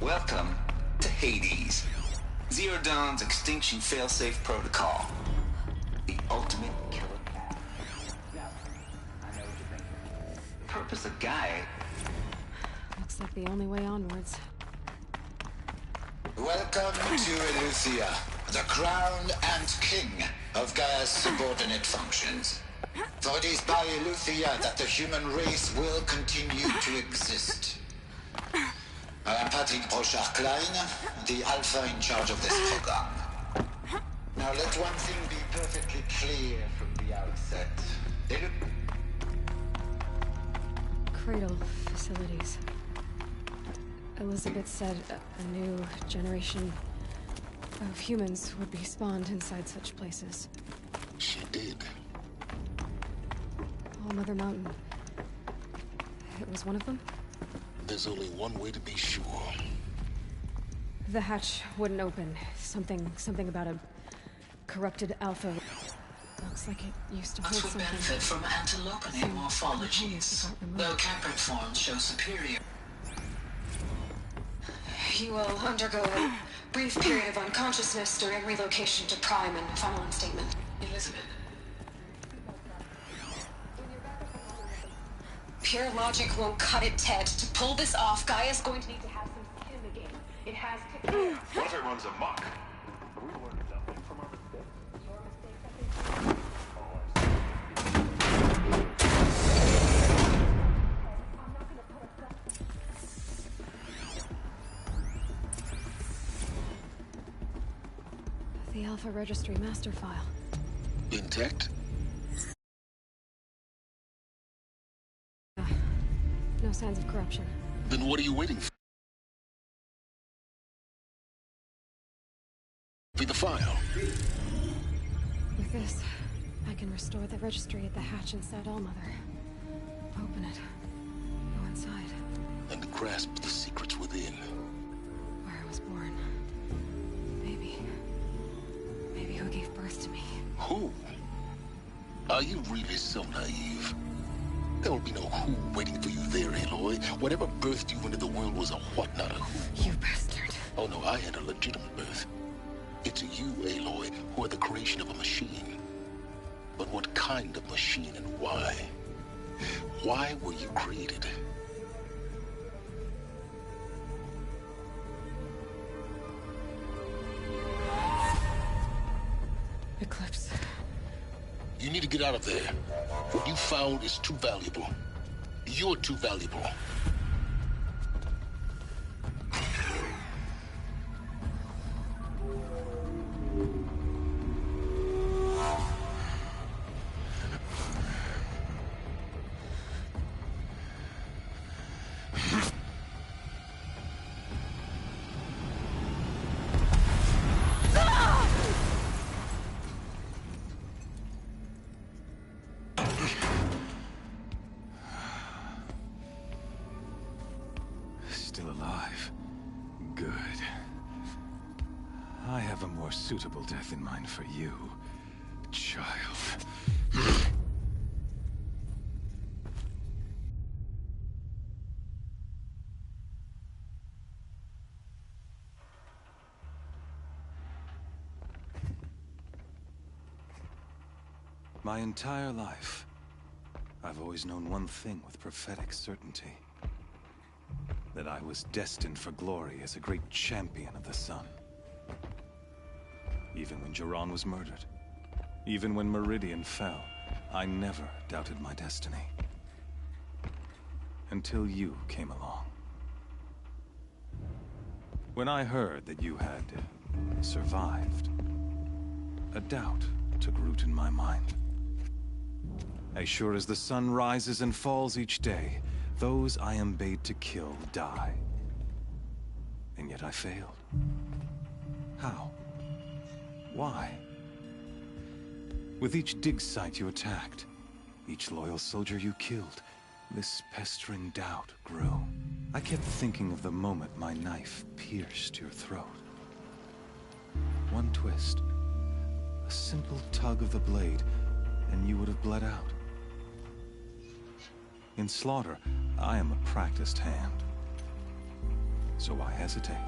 Welcome to Hades. Zero Dawn's extinction failsafe protocol. The ultimate killer cat. Yeah, I know what you're thinking. Purpose of Gaia.
Looks like the only way onwards.
Welcome to Eleuthia, the crown and king of Gaia's subordinate functions. For it is by Eleuthia that the human race will continue to exist. I am Patrick Brochard-Klein, the Alpha in charge of this program. Now let one thing be perfectly clear from the outset.
Cradle facilities. Elizabeth said a new generation of humans would be spawned inside such places.
She did.
All Mother Mountain. It was one of them?
There's only one way to be sure.
The hatch wouldn't open. Something about a corrupted alpha. Looks like it used to hold
Us would
something.
benefit from antilopinate morphologies, though caprid forms show superior.
You will undergo a brief period of unconsciousness during relocation to Prime and final instatement.
Elizabeth.
Pure logic won't cut it, Ted. To pull this off, Gaia's going to need to have some skin again. It has to...
What if it runs amok? We learned nothing from our mistakes. Your mistakes,
The Alpha Registry master file.
Intact?
No signs of corruption.
Then what are you waiting for? Be the file.
With this, I can restore the registry at the hatch inside Allmother. Open it. Go inside.
And grasp the secrets within.
Where I was born. Maybe who gave birth to me.
Who? Are you really so naive? There will be no who waiting for you there, Aloy. Whatever birthed you into the world was a what, not a who.
You bastard.
Oh no, I had a legitimate birth. It's you, Aloy, who are the creation of a machine. But what kind of machine and why? Why were you created?
Eclipse.
You need to get out of there. What you found is too valuable. You're too valuable.
Still alive. Good. I have a more suitable death in mind for you, child. My entire life, I've always known one thing with prophetic certainty. That I was destined for glory as a great champion of the sun. Even when Jiran was murdered, even when Meridian fell, I never doubted my destiny. Until you came along. When I heard that you had survived, a doubt took root in my mind. As sure as the sun rises and falls each day, those I am bade to kill die. And yet I failed. How? Why? With each dig site you attacked, each loyal soldier you killed, this pestering doubt grew. I kept thinking of the moment my knife pierced your throat. One twist, a simple tug of the blade, and you would have bled out. In slaughter, I am a practiced hand. So why hesitate?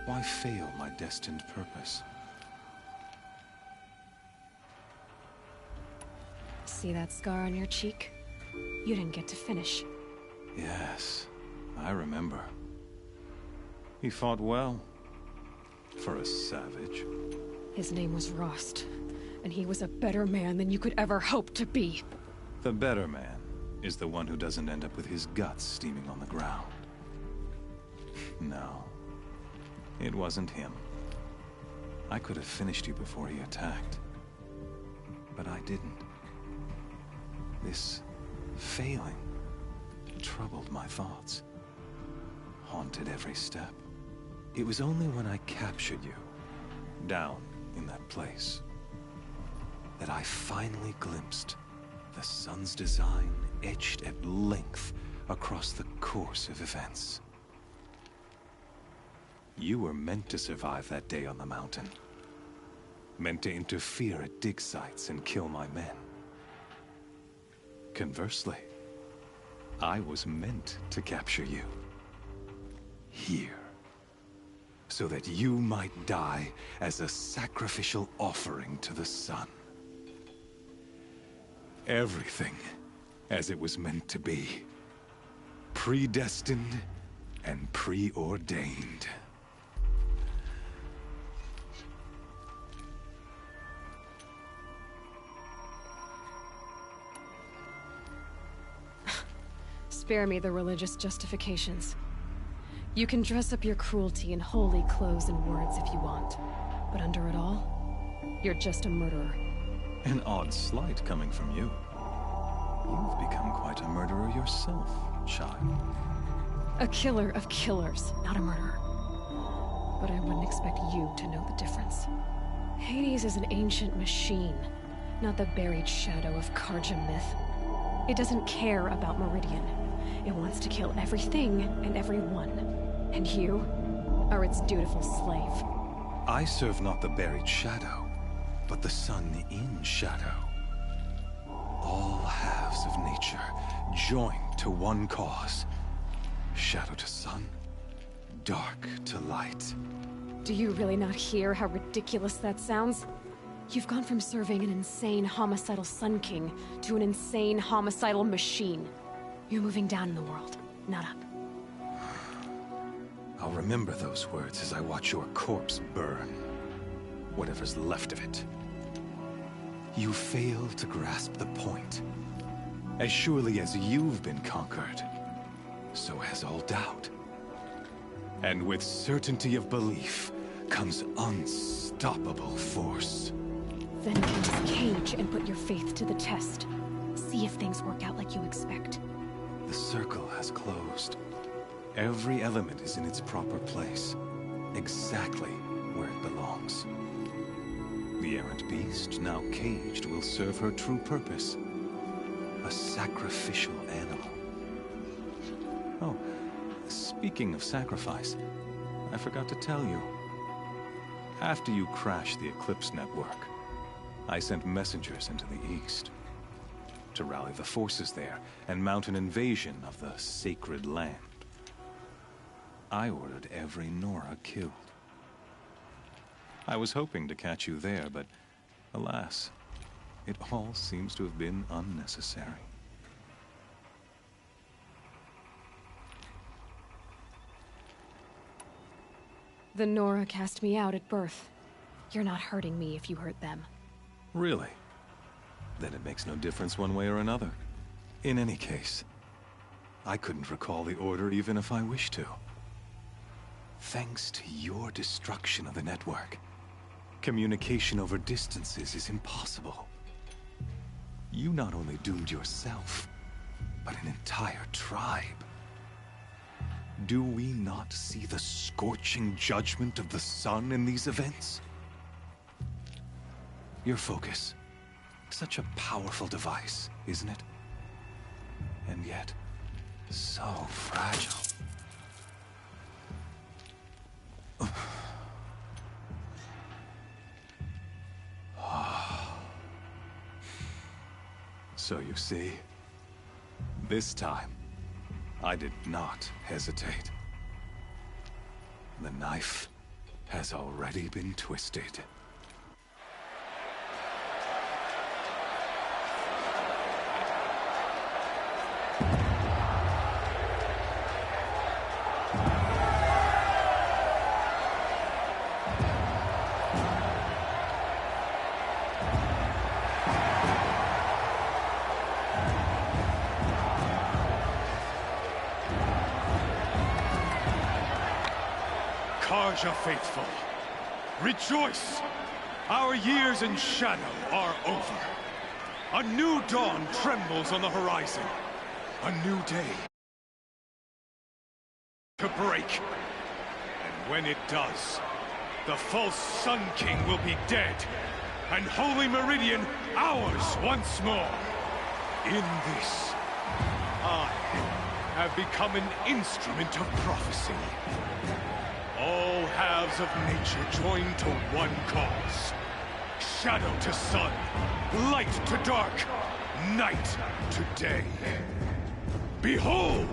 Why fail my destined purpose?
See that scar on your cheek? You didn't get to finish.
Yes, I remember. He fought well. For a savage.
His name was Rost, and he was a better man than you could ever hope to be.
The better man is the one who doesn't end up with his guts steaming on the ground. No, it wasn't him. I could have finished you before he attacked. But I didn't. This failing troubled my thoughts, haunted every step. It was only when I captured you, down in that place, that I finally glimpsed the sun's design etched at length across the course of events. You were meant to survive that day on the mountain. Meant to interfere at dig sites and kill my men. Conversely, I was meant to capture you. Here. So that you might die as a sacrificial offering to the sun. Everything as it was meant to be. Predestined and preordained.
Spare me the religious justifications. You can dress up your cruelty in holy clothes and words if you want. But under it all, you're just a murderer.
An odd slight coming from you. You've become quite a murderer yourself, child.
A killer of killers, not a murderer. But I wouldn't expect you to know the difference. Hades is an ancient machine, not the buried shadow of Karja myth. It doesn't care about Meridian. It wants to kill everything and everyone. And you are its dutiful slave.
I serve not the buried shadow, but the sun in shadow. All halves of nature joined to one cause. Shadow to sun, dark to light.
Do you really not hear how ridiculous that sounds? You've gone from serving an insane homicidal Sun King to an insane homicidal machine. You're moving down in the world, not up.
I'll remember those words as I watch your corpse burn. Whatever's left of it. You fail to grasp the point. As surely as you've been conquered, so has all doubt. And with certainty of belief comes unstoppable force.
Then enter cage and put your faith to the test. See if things work out like you expect.
The circle has closed. Every element is in its proper place, exactly where it belongs. The errant beast, now caged, will serve her true purpose. A sacrificial animal. Oh, speaking of sacrifice, I forgot to tell you. After you crashed the Eclipse network, I sent messengers into the east to rally the forces there and mount an invasion of the sacred land. I ordered every Nora killed. I was hoping to catch you there, but alas, it all seems to have been unnecessary.
The Nora cast me out at birth. You're not hurting me if you hurt them.
Really? Then it makes no difference one way or another. In any case, I couldn't recall the order even if I wished to. Thanks to your destruction of the network, communication over distances is impossible. You not only doomed yourself, but an entire tribe. Do we not see the scorching judgment of the sun in these events? Your focus. Such a powerful device, isn't it? And yet, so fragile. So you see, this time, I did not hesitate. The knife has already been twisted.
Karja faithful, rejoice! Our years in shadow are over. A new dawn trembles on the horizon. A new day to break. And when it does, the false Sun King will be dead, and Holy Meridian ours once more. In this, I have become an instrument of prophecy. All halves of nature join to one cause. Shadow to sun, light to dark, night to day. Behold!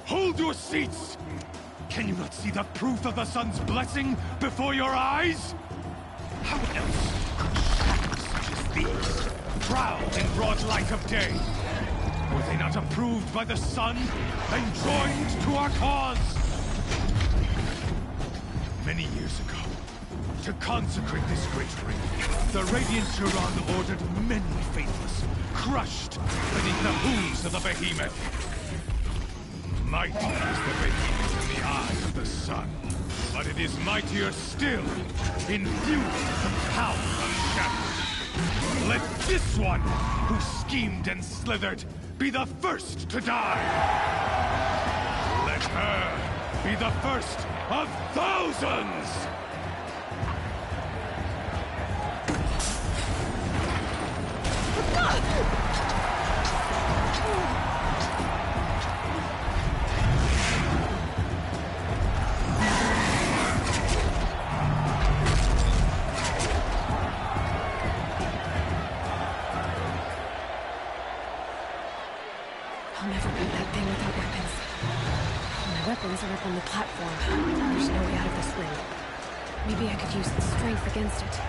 Hold your seats! Can you not see the proof of the sun's blessing before your eyes? How else these proud in broad light of day? Were they not approved by the sun and joined to our cause? Many years ago, to consecrate this great ring, the Radiant Turan ordered many faithless, crushed beneath the hooves of the behemoth. Mighty is the behemoth in the eyes of the sun, but it is mightier still, infused with the power of shadow. Let this one, who schemed and slithered, be the first to die! Let her be the first of thousands!
I'll never beat that thing without weapons. My weapons are up on the platform. There's no way out of this ring. Maybe I could use the strength against it.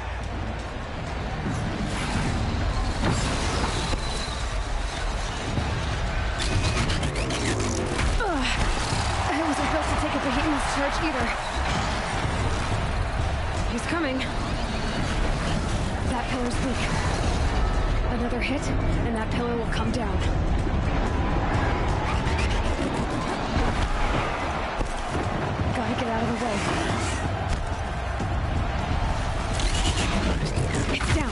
I wasn't built to take a behemoth's charge either. He's coming. That pillar's weak. Another hit, and that pillar will come down. Gotta get out of the way. It's down.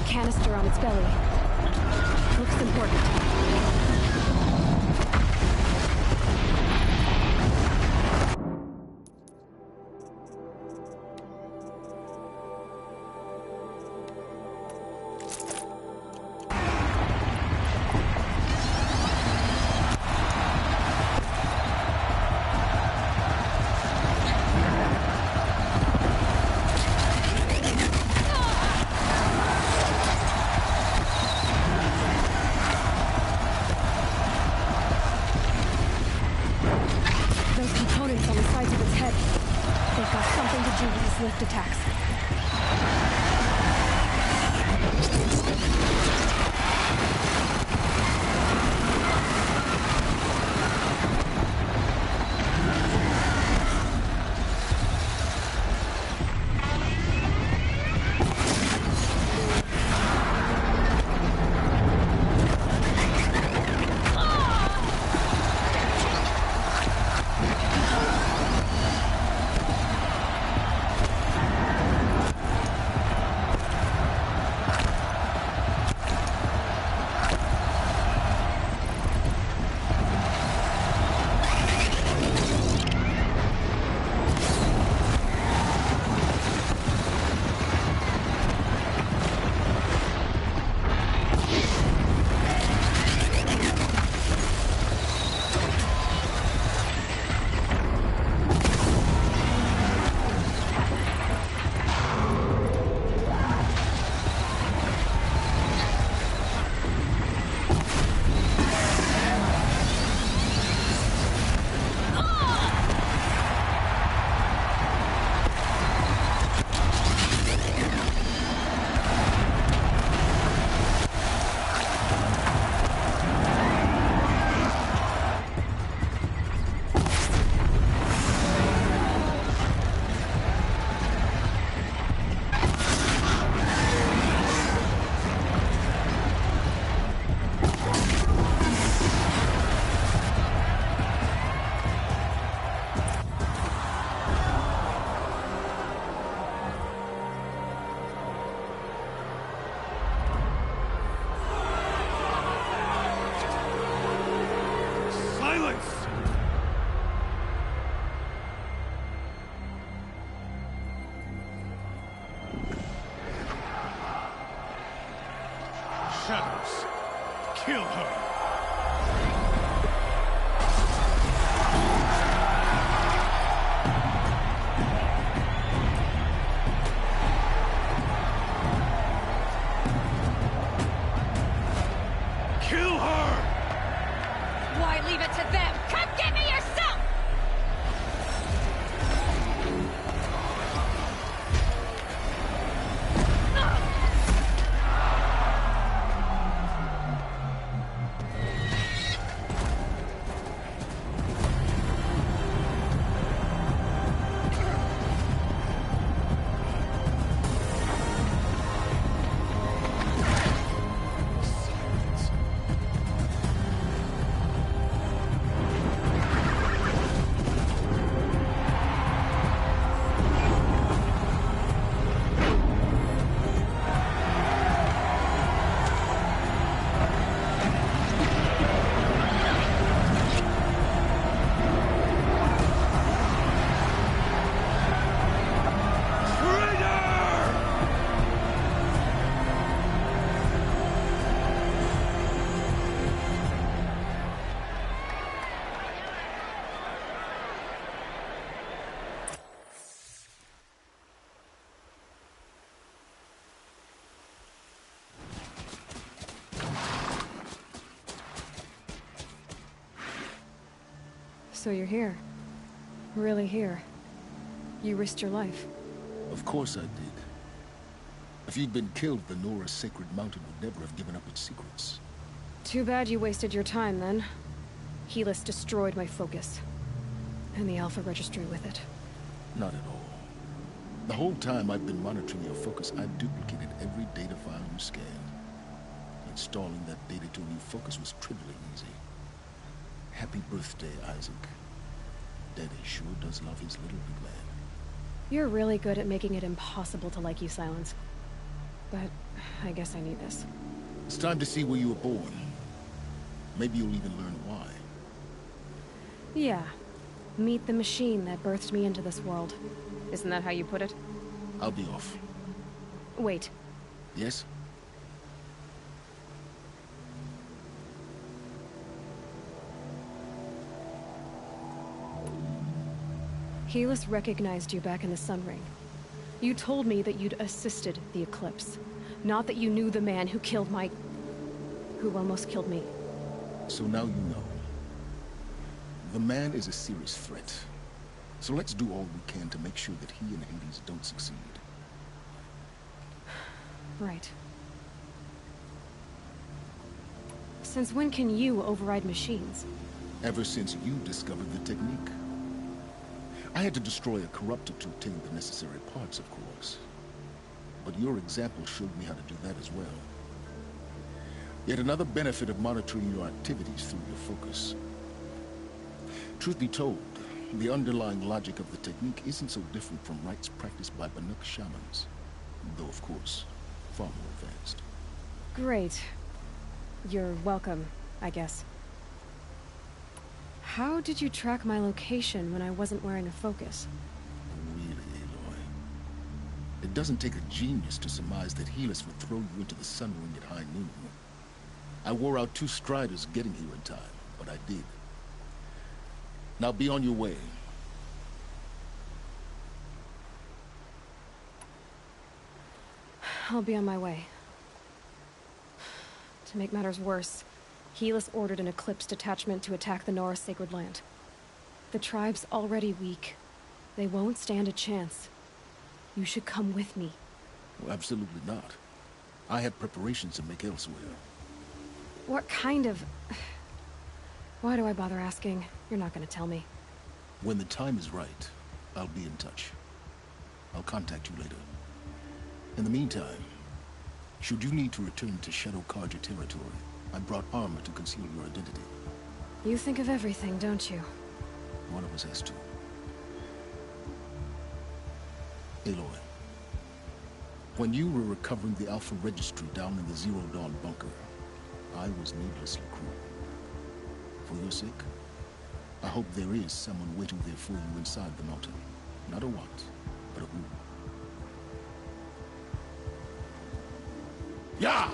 Canister on its belly. Looks important. Lift attacks. So you're here. Really here. You risked your life.
Of course I did. If you'd been killed, the Nora's sacred mountain would never have given up its secrets.
Too bad you wasted your time, then. Helis destroyed my focus. And the Alpha Registry with it.
Not at all. The whole time I've been monitoring your focus, I've duplicated every data file you scanned. Installing that data to a new focus was trivially easy. Happy birthday, Isaac. Daddy sure does love his little big man.
You're really good at making it impossible to like you, Silence. But I guess I need this.
It's time to see where you were born. Maybe you'll even learn why.
Yeah. Meet the machine that birthed me into this world. Isn't that how you put it?
I'll be off.
Wait.
Yes?
Helis recognized you back in the Sun Ring. You told me that you'd assisted the Eclipse. Not that you knew the man who killed my... who almost killed me.
So now you know. The man is a serious threat. So let's do all we can to make sure that he and Hades don't succeed.
Right. Since when can you override machines?
Ever since you discovered the technique. I had to destroy a corruptor to obtain the necessary parts, of course. But your example showed me how to do that as well. Yet another benefit of monitoring your activities through your focus. Truth be told, the underlying logic of the technique isn't so different from rites practiced by Banuk shamans. Though, of course, far more advanced.
Great. You're welcome, I guess. How did you track my location when I wasn't wearing a focus?
Really, Aloy? It doesn't take a genius to surmise that Helis would throw you into the Sun Ring at high noon. I wore out 2 striders getting here in time, but I did. Now be on your way.
I'll be on my way. To make matters worse, Helis ordered an Eclipse detachment to attack the Nora Sacred Land. The tribe's already weak. They won't stand a chance. You should come with me.
Well, absolutely not. I have preparations to make elsewhere.
What kind of... Why do I bother asking? You're not gonna tell me.
When the time is right, I'll be in touch. I'll contact you later. In the meantime, should you need to return to Shadow Karja territory, I brought armor to conceal your identity.
You think of everything, don't you?
One of us has to. Aloy, when you were recovering the Alpha Registry down in the Zero Dawn bunker, I was needlessly cruel. For your sake, I hope there is someone waiting there for you inside the mountain. Not a what, but a who. Yeah!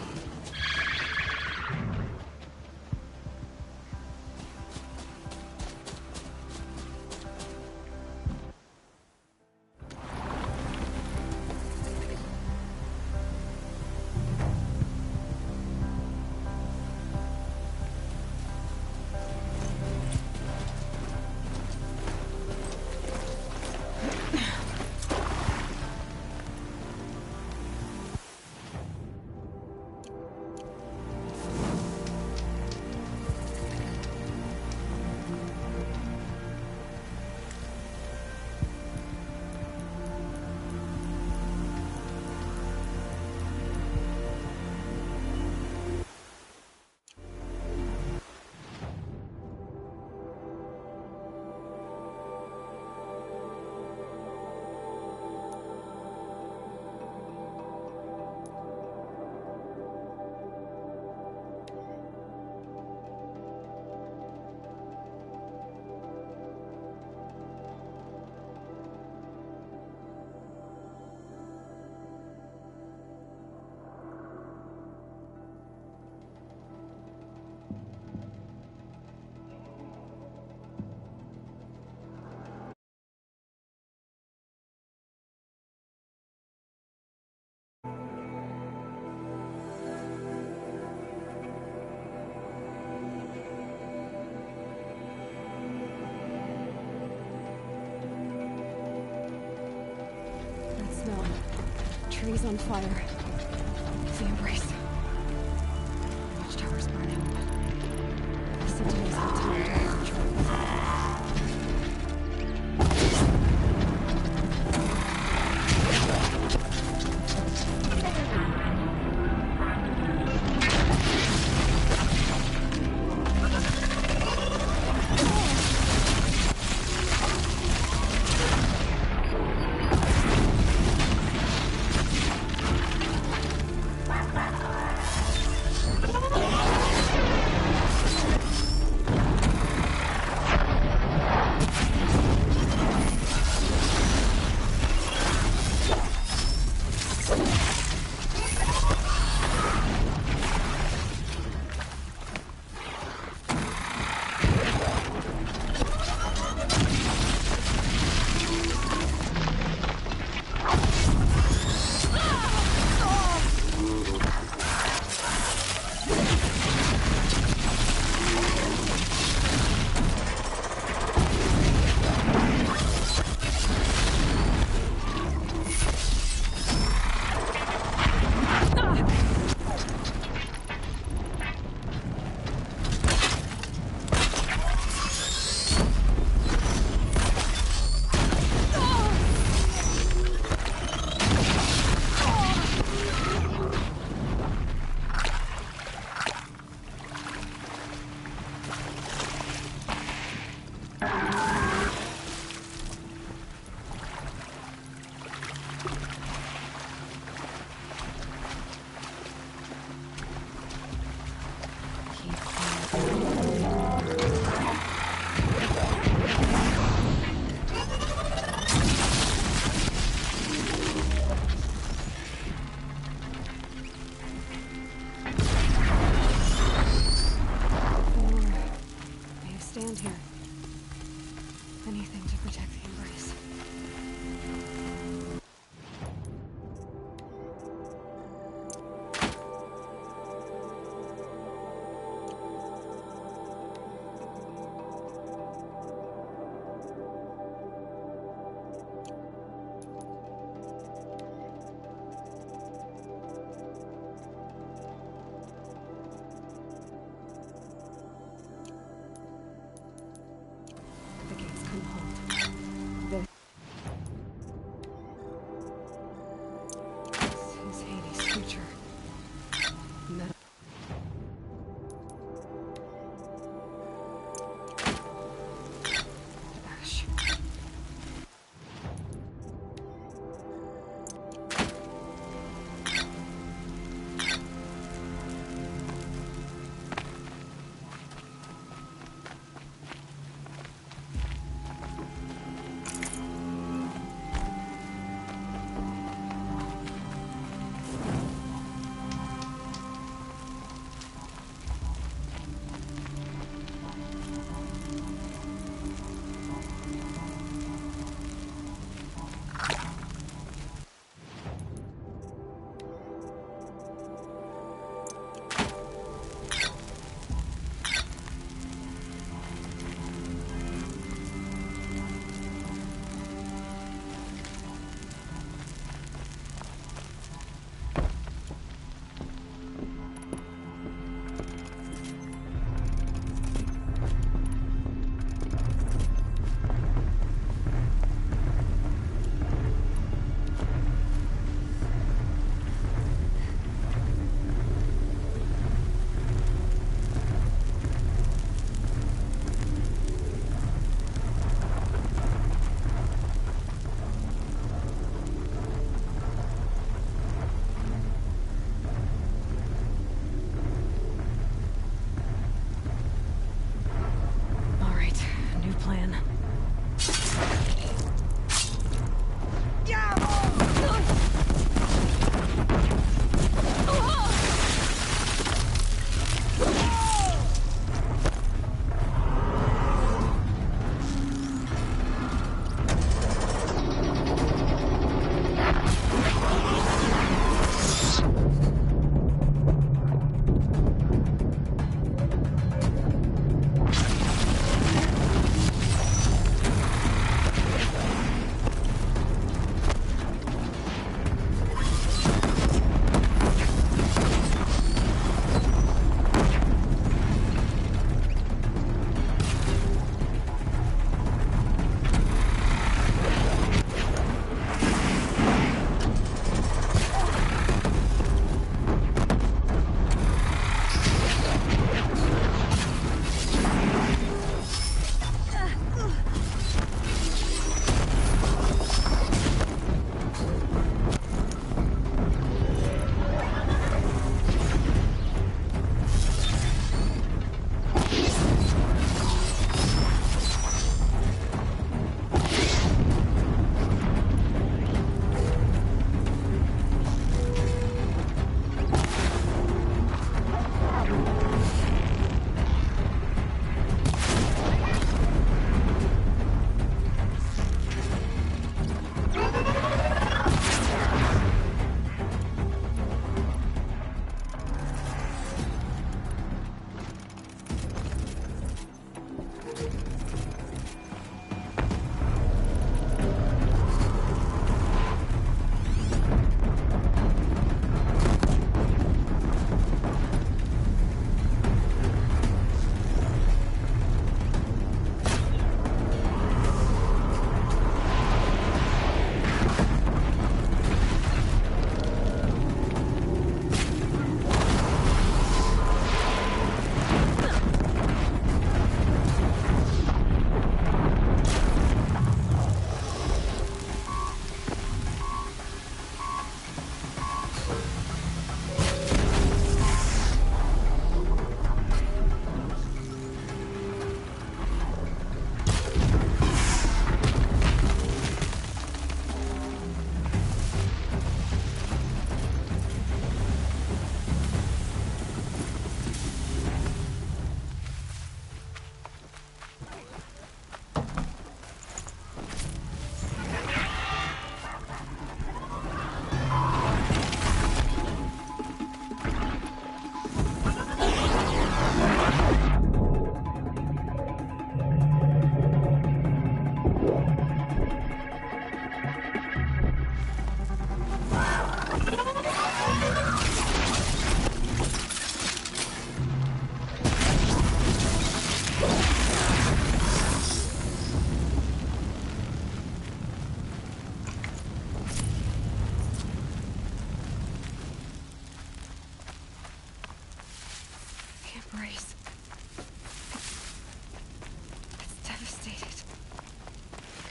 smell. Trees on fire. The embrace. Watchtower's burning. The sentinels have time to stand here. Anything to protect the embrace. The gates come home.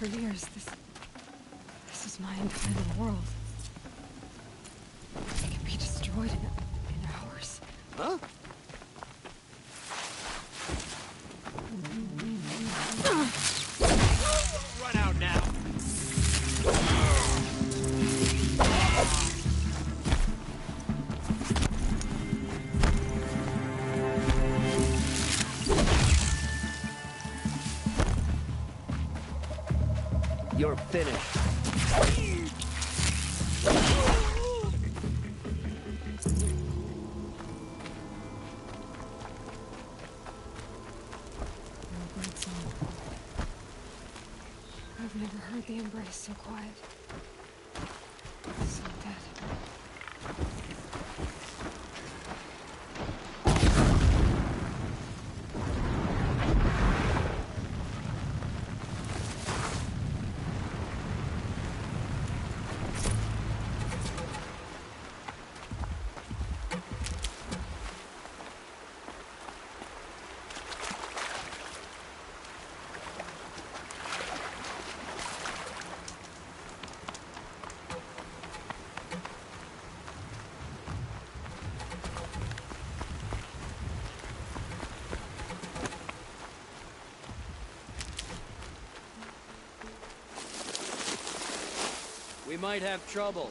for years. This is my entire world. It can be destroyed in hours.
Huh? Run out now. You're finished.
I've never heard the embrace so quiet. So dead.
We might have trouble.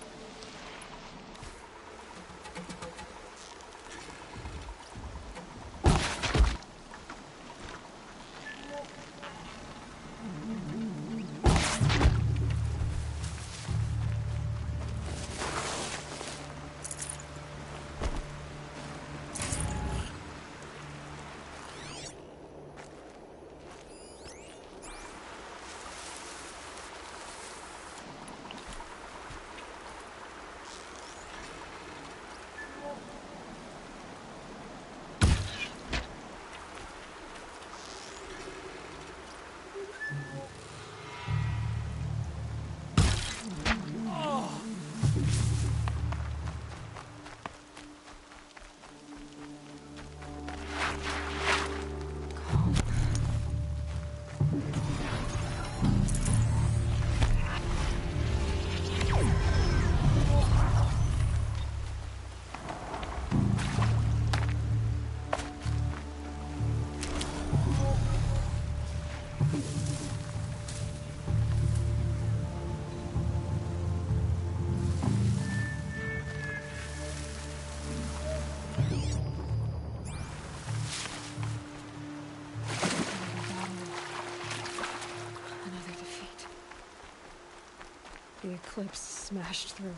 The eclipse smashed through.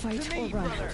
Fight or run. Brother.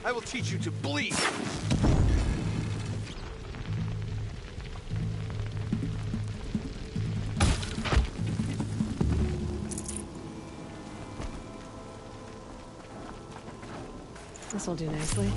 I will teach you to bleed.
This'll do nicely.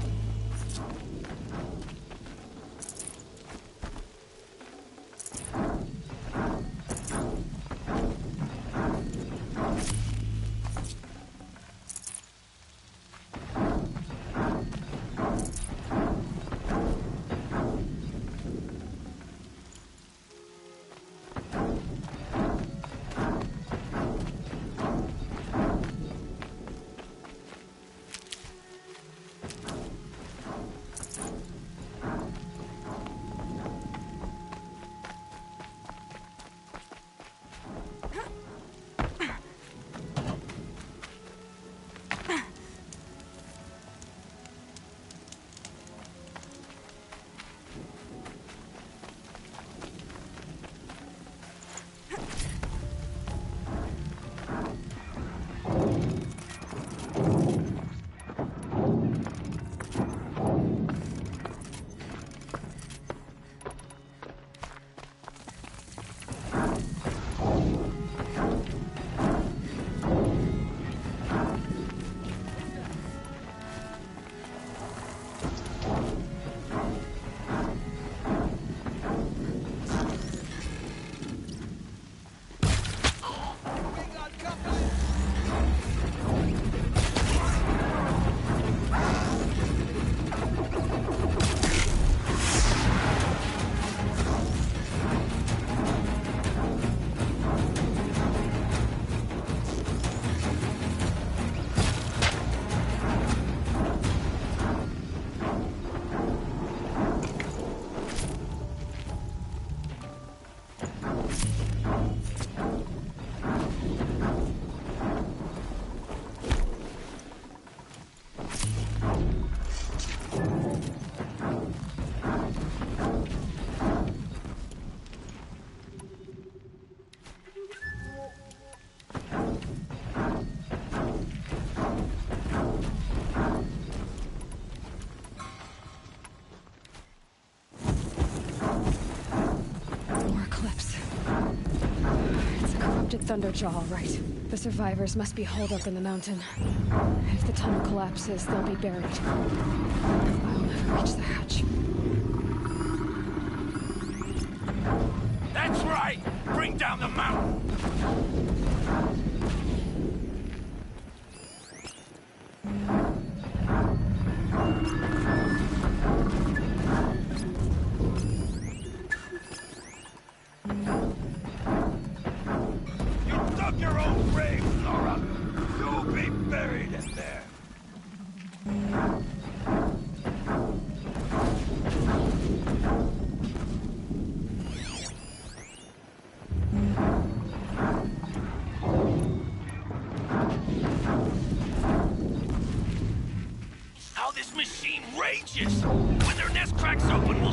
Thunderjaw, all right. The survivors must be holed up in the mountain. If the tunnel collapses, they'll be buried. I'll never reach the hatch.
That's right! Bring down the mountain! Your own grave, Laura! You'll be buried in there! How this machine rages! When their nest cracks open, we'll...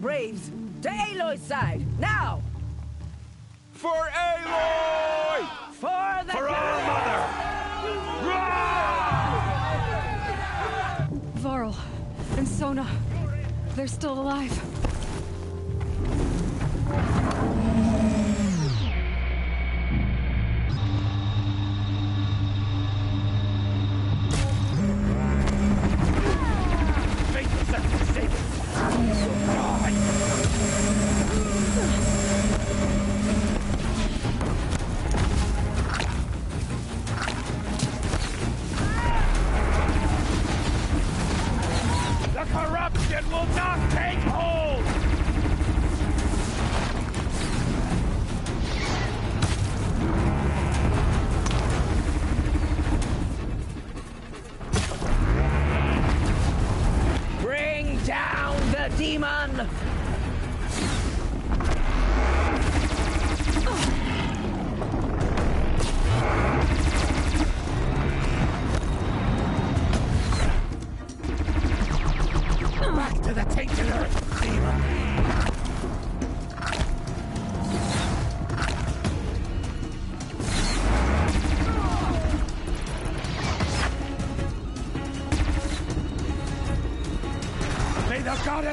Braves, to Aloy's side, now!
For Aloy!
For the
For our mother!
Varl and Sona, they're still alive.
The corruption will not take hold!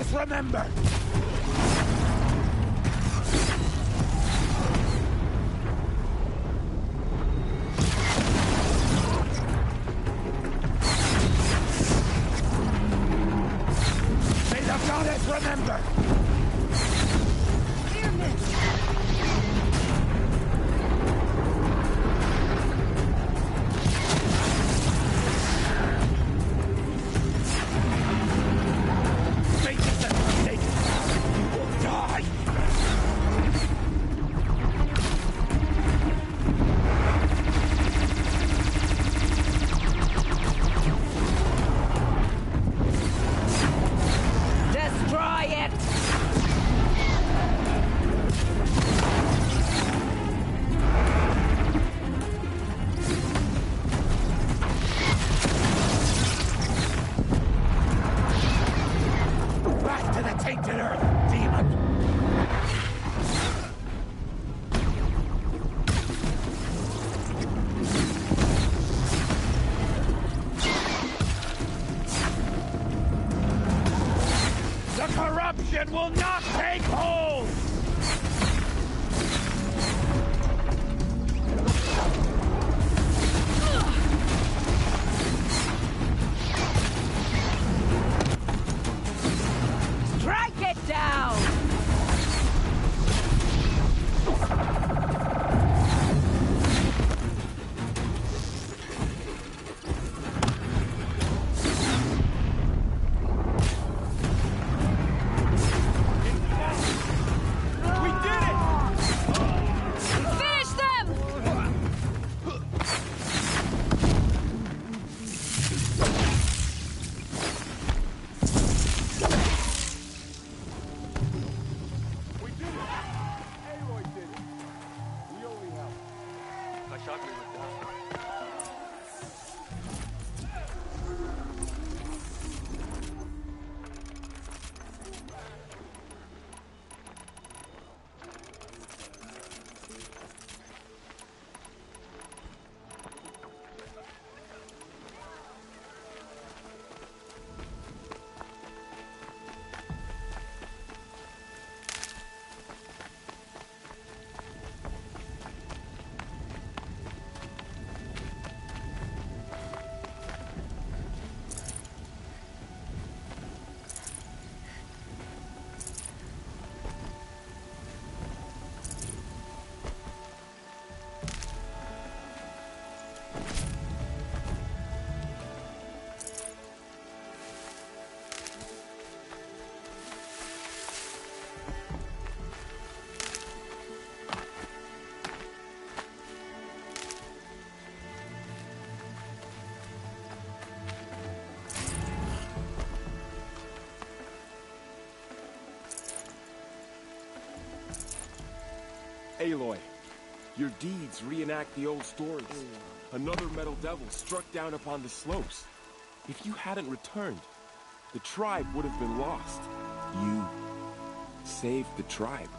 goddess remember! May the goddess remember!
Here, miss.
Corruption will not take hold!
Strike it down!
Aloy, your deeds reenact the old stories. Another metal devil struck down upon the slopes. If you hadn't returned, the tribe would have been lost. You saved the tribe.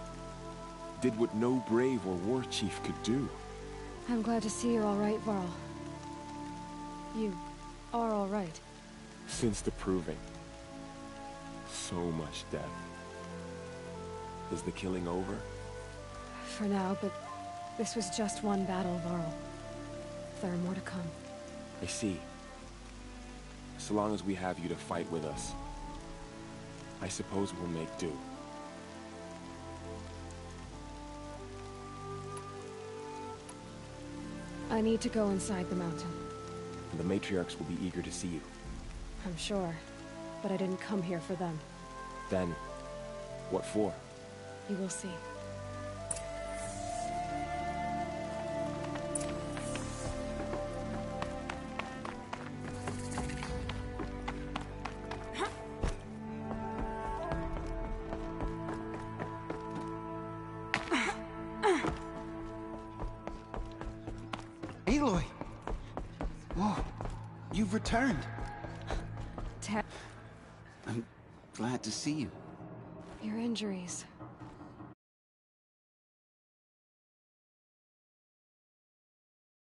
Did what no brave or war chief could do.
I'm glad to see you're all right, Varl. You are all right.
Since the proving. So much death. Is the killing over?
For now, but this was just one battle, Varl. There are more to come.
I see. So long as we have you to fight with us, I suppose we'll make do.
I need to go inside the mountain.
And the matriarchs will be eager to see you.
I'm sure, but I didn't come here for them.
Then, what for?
You will see.
Aloy! Whoa, you've returned. I'm glad to see you.
Your injuries.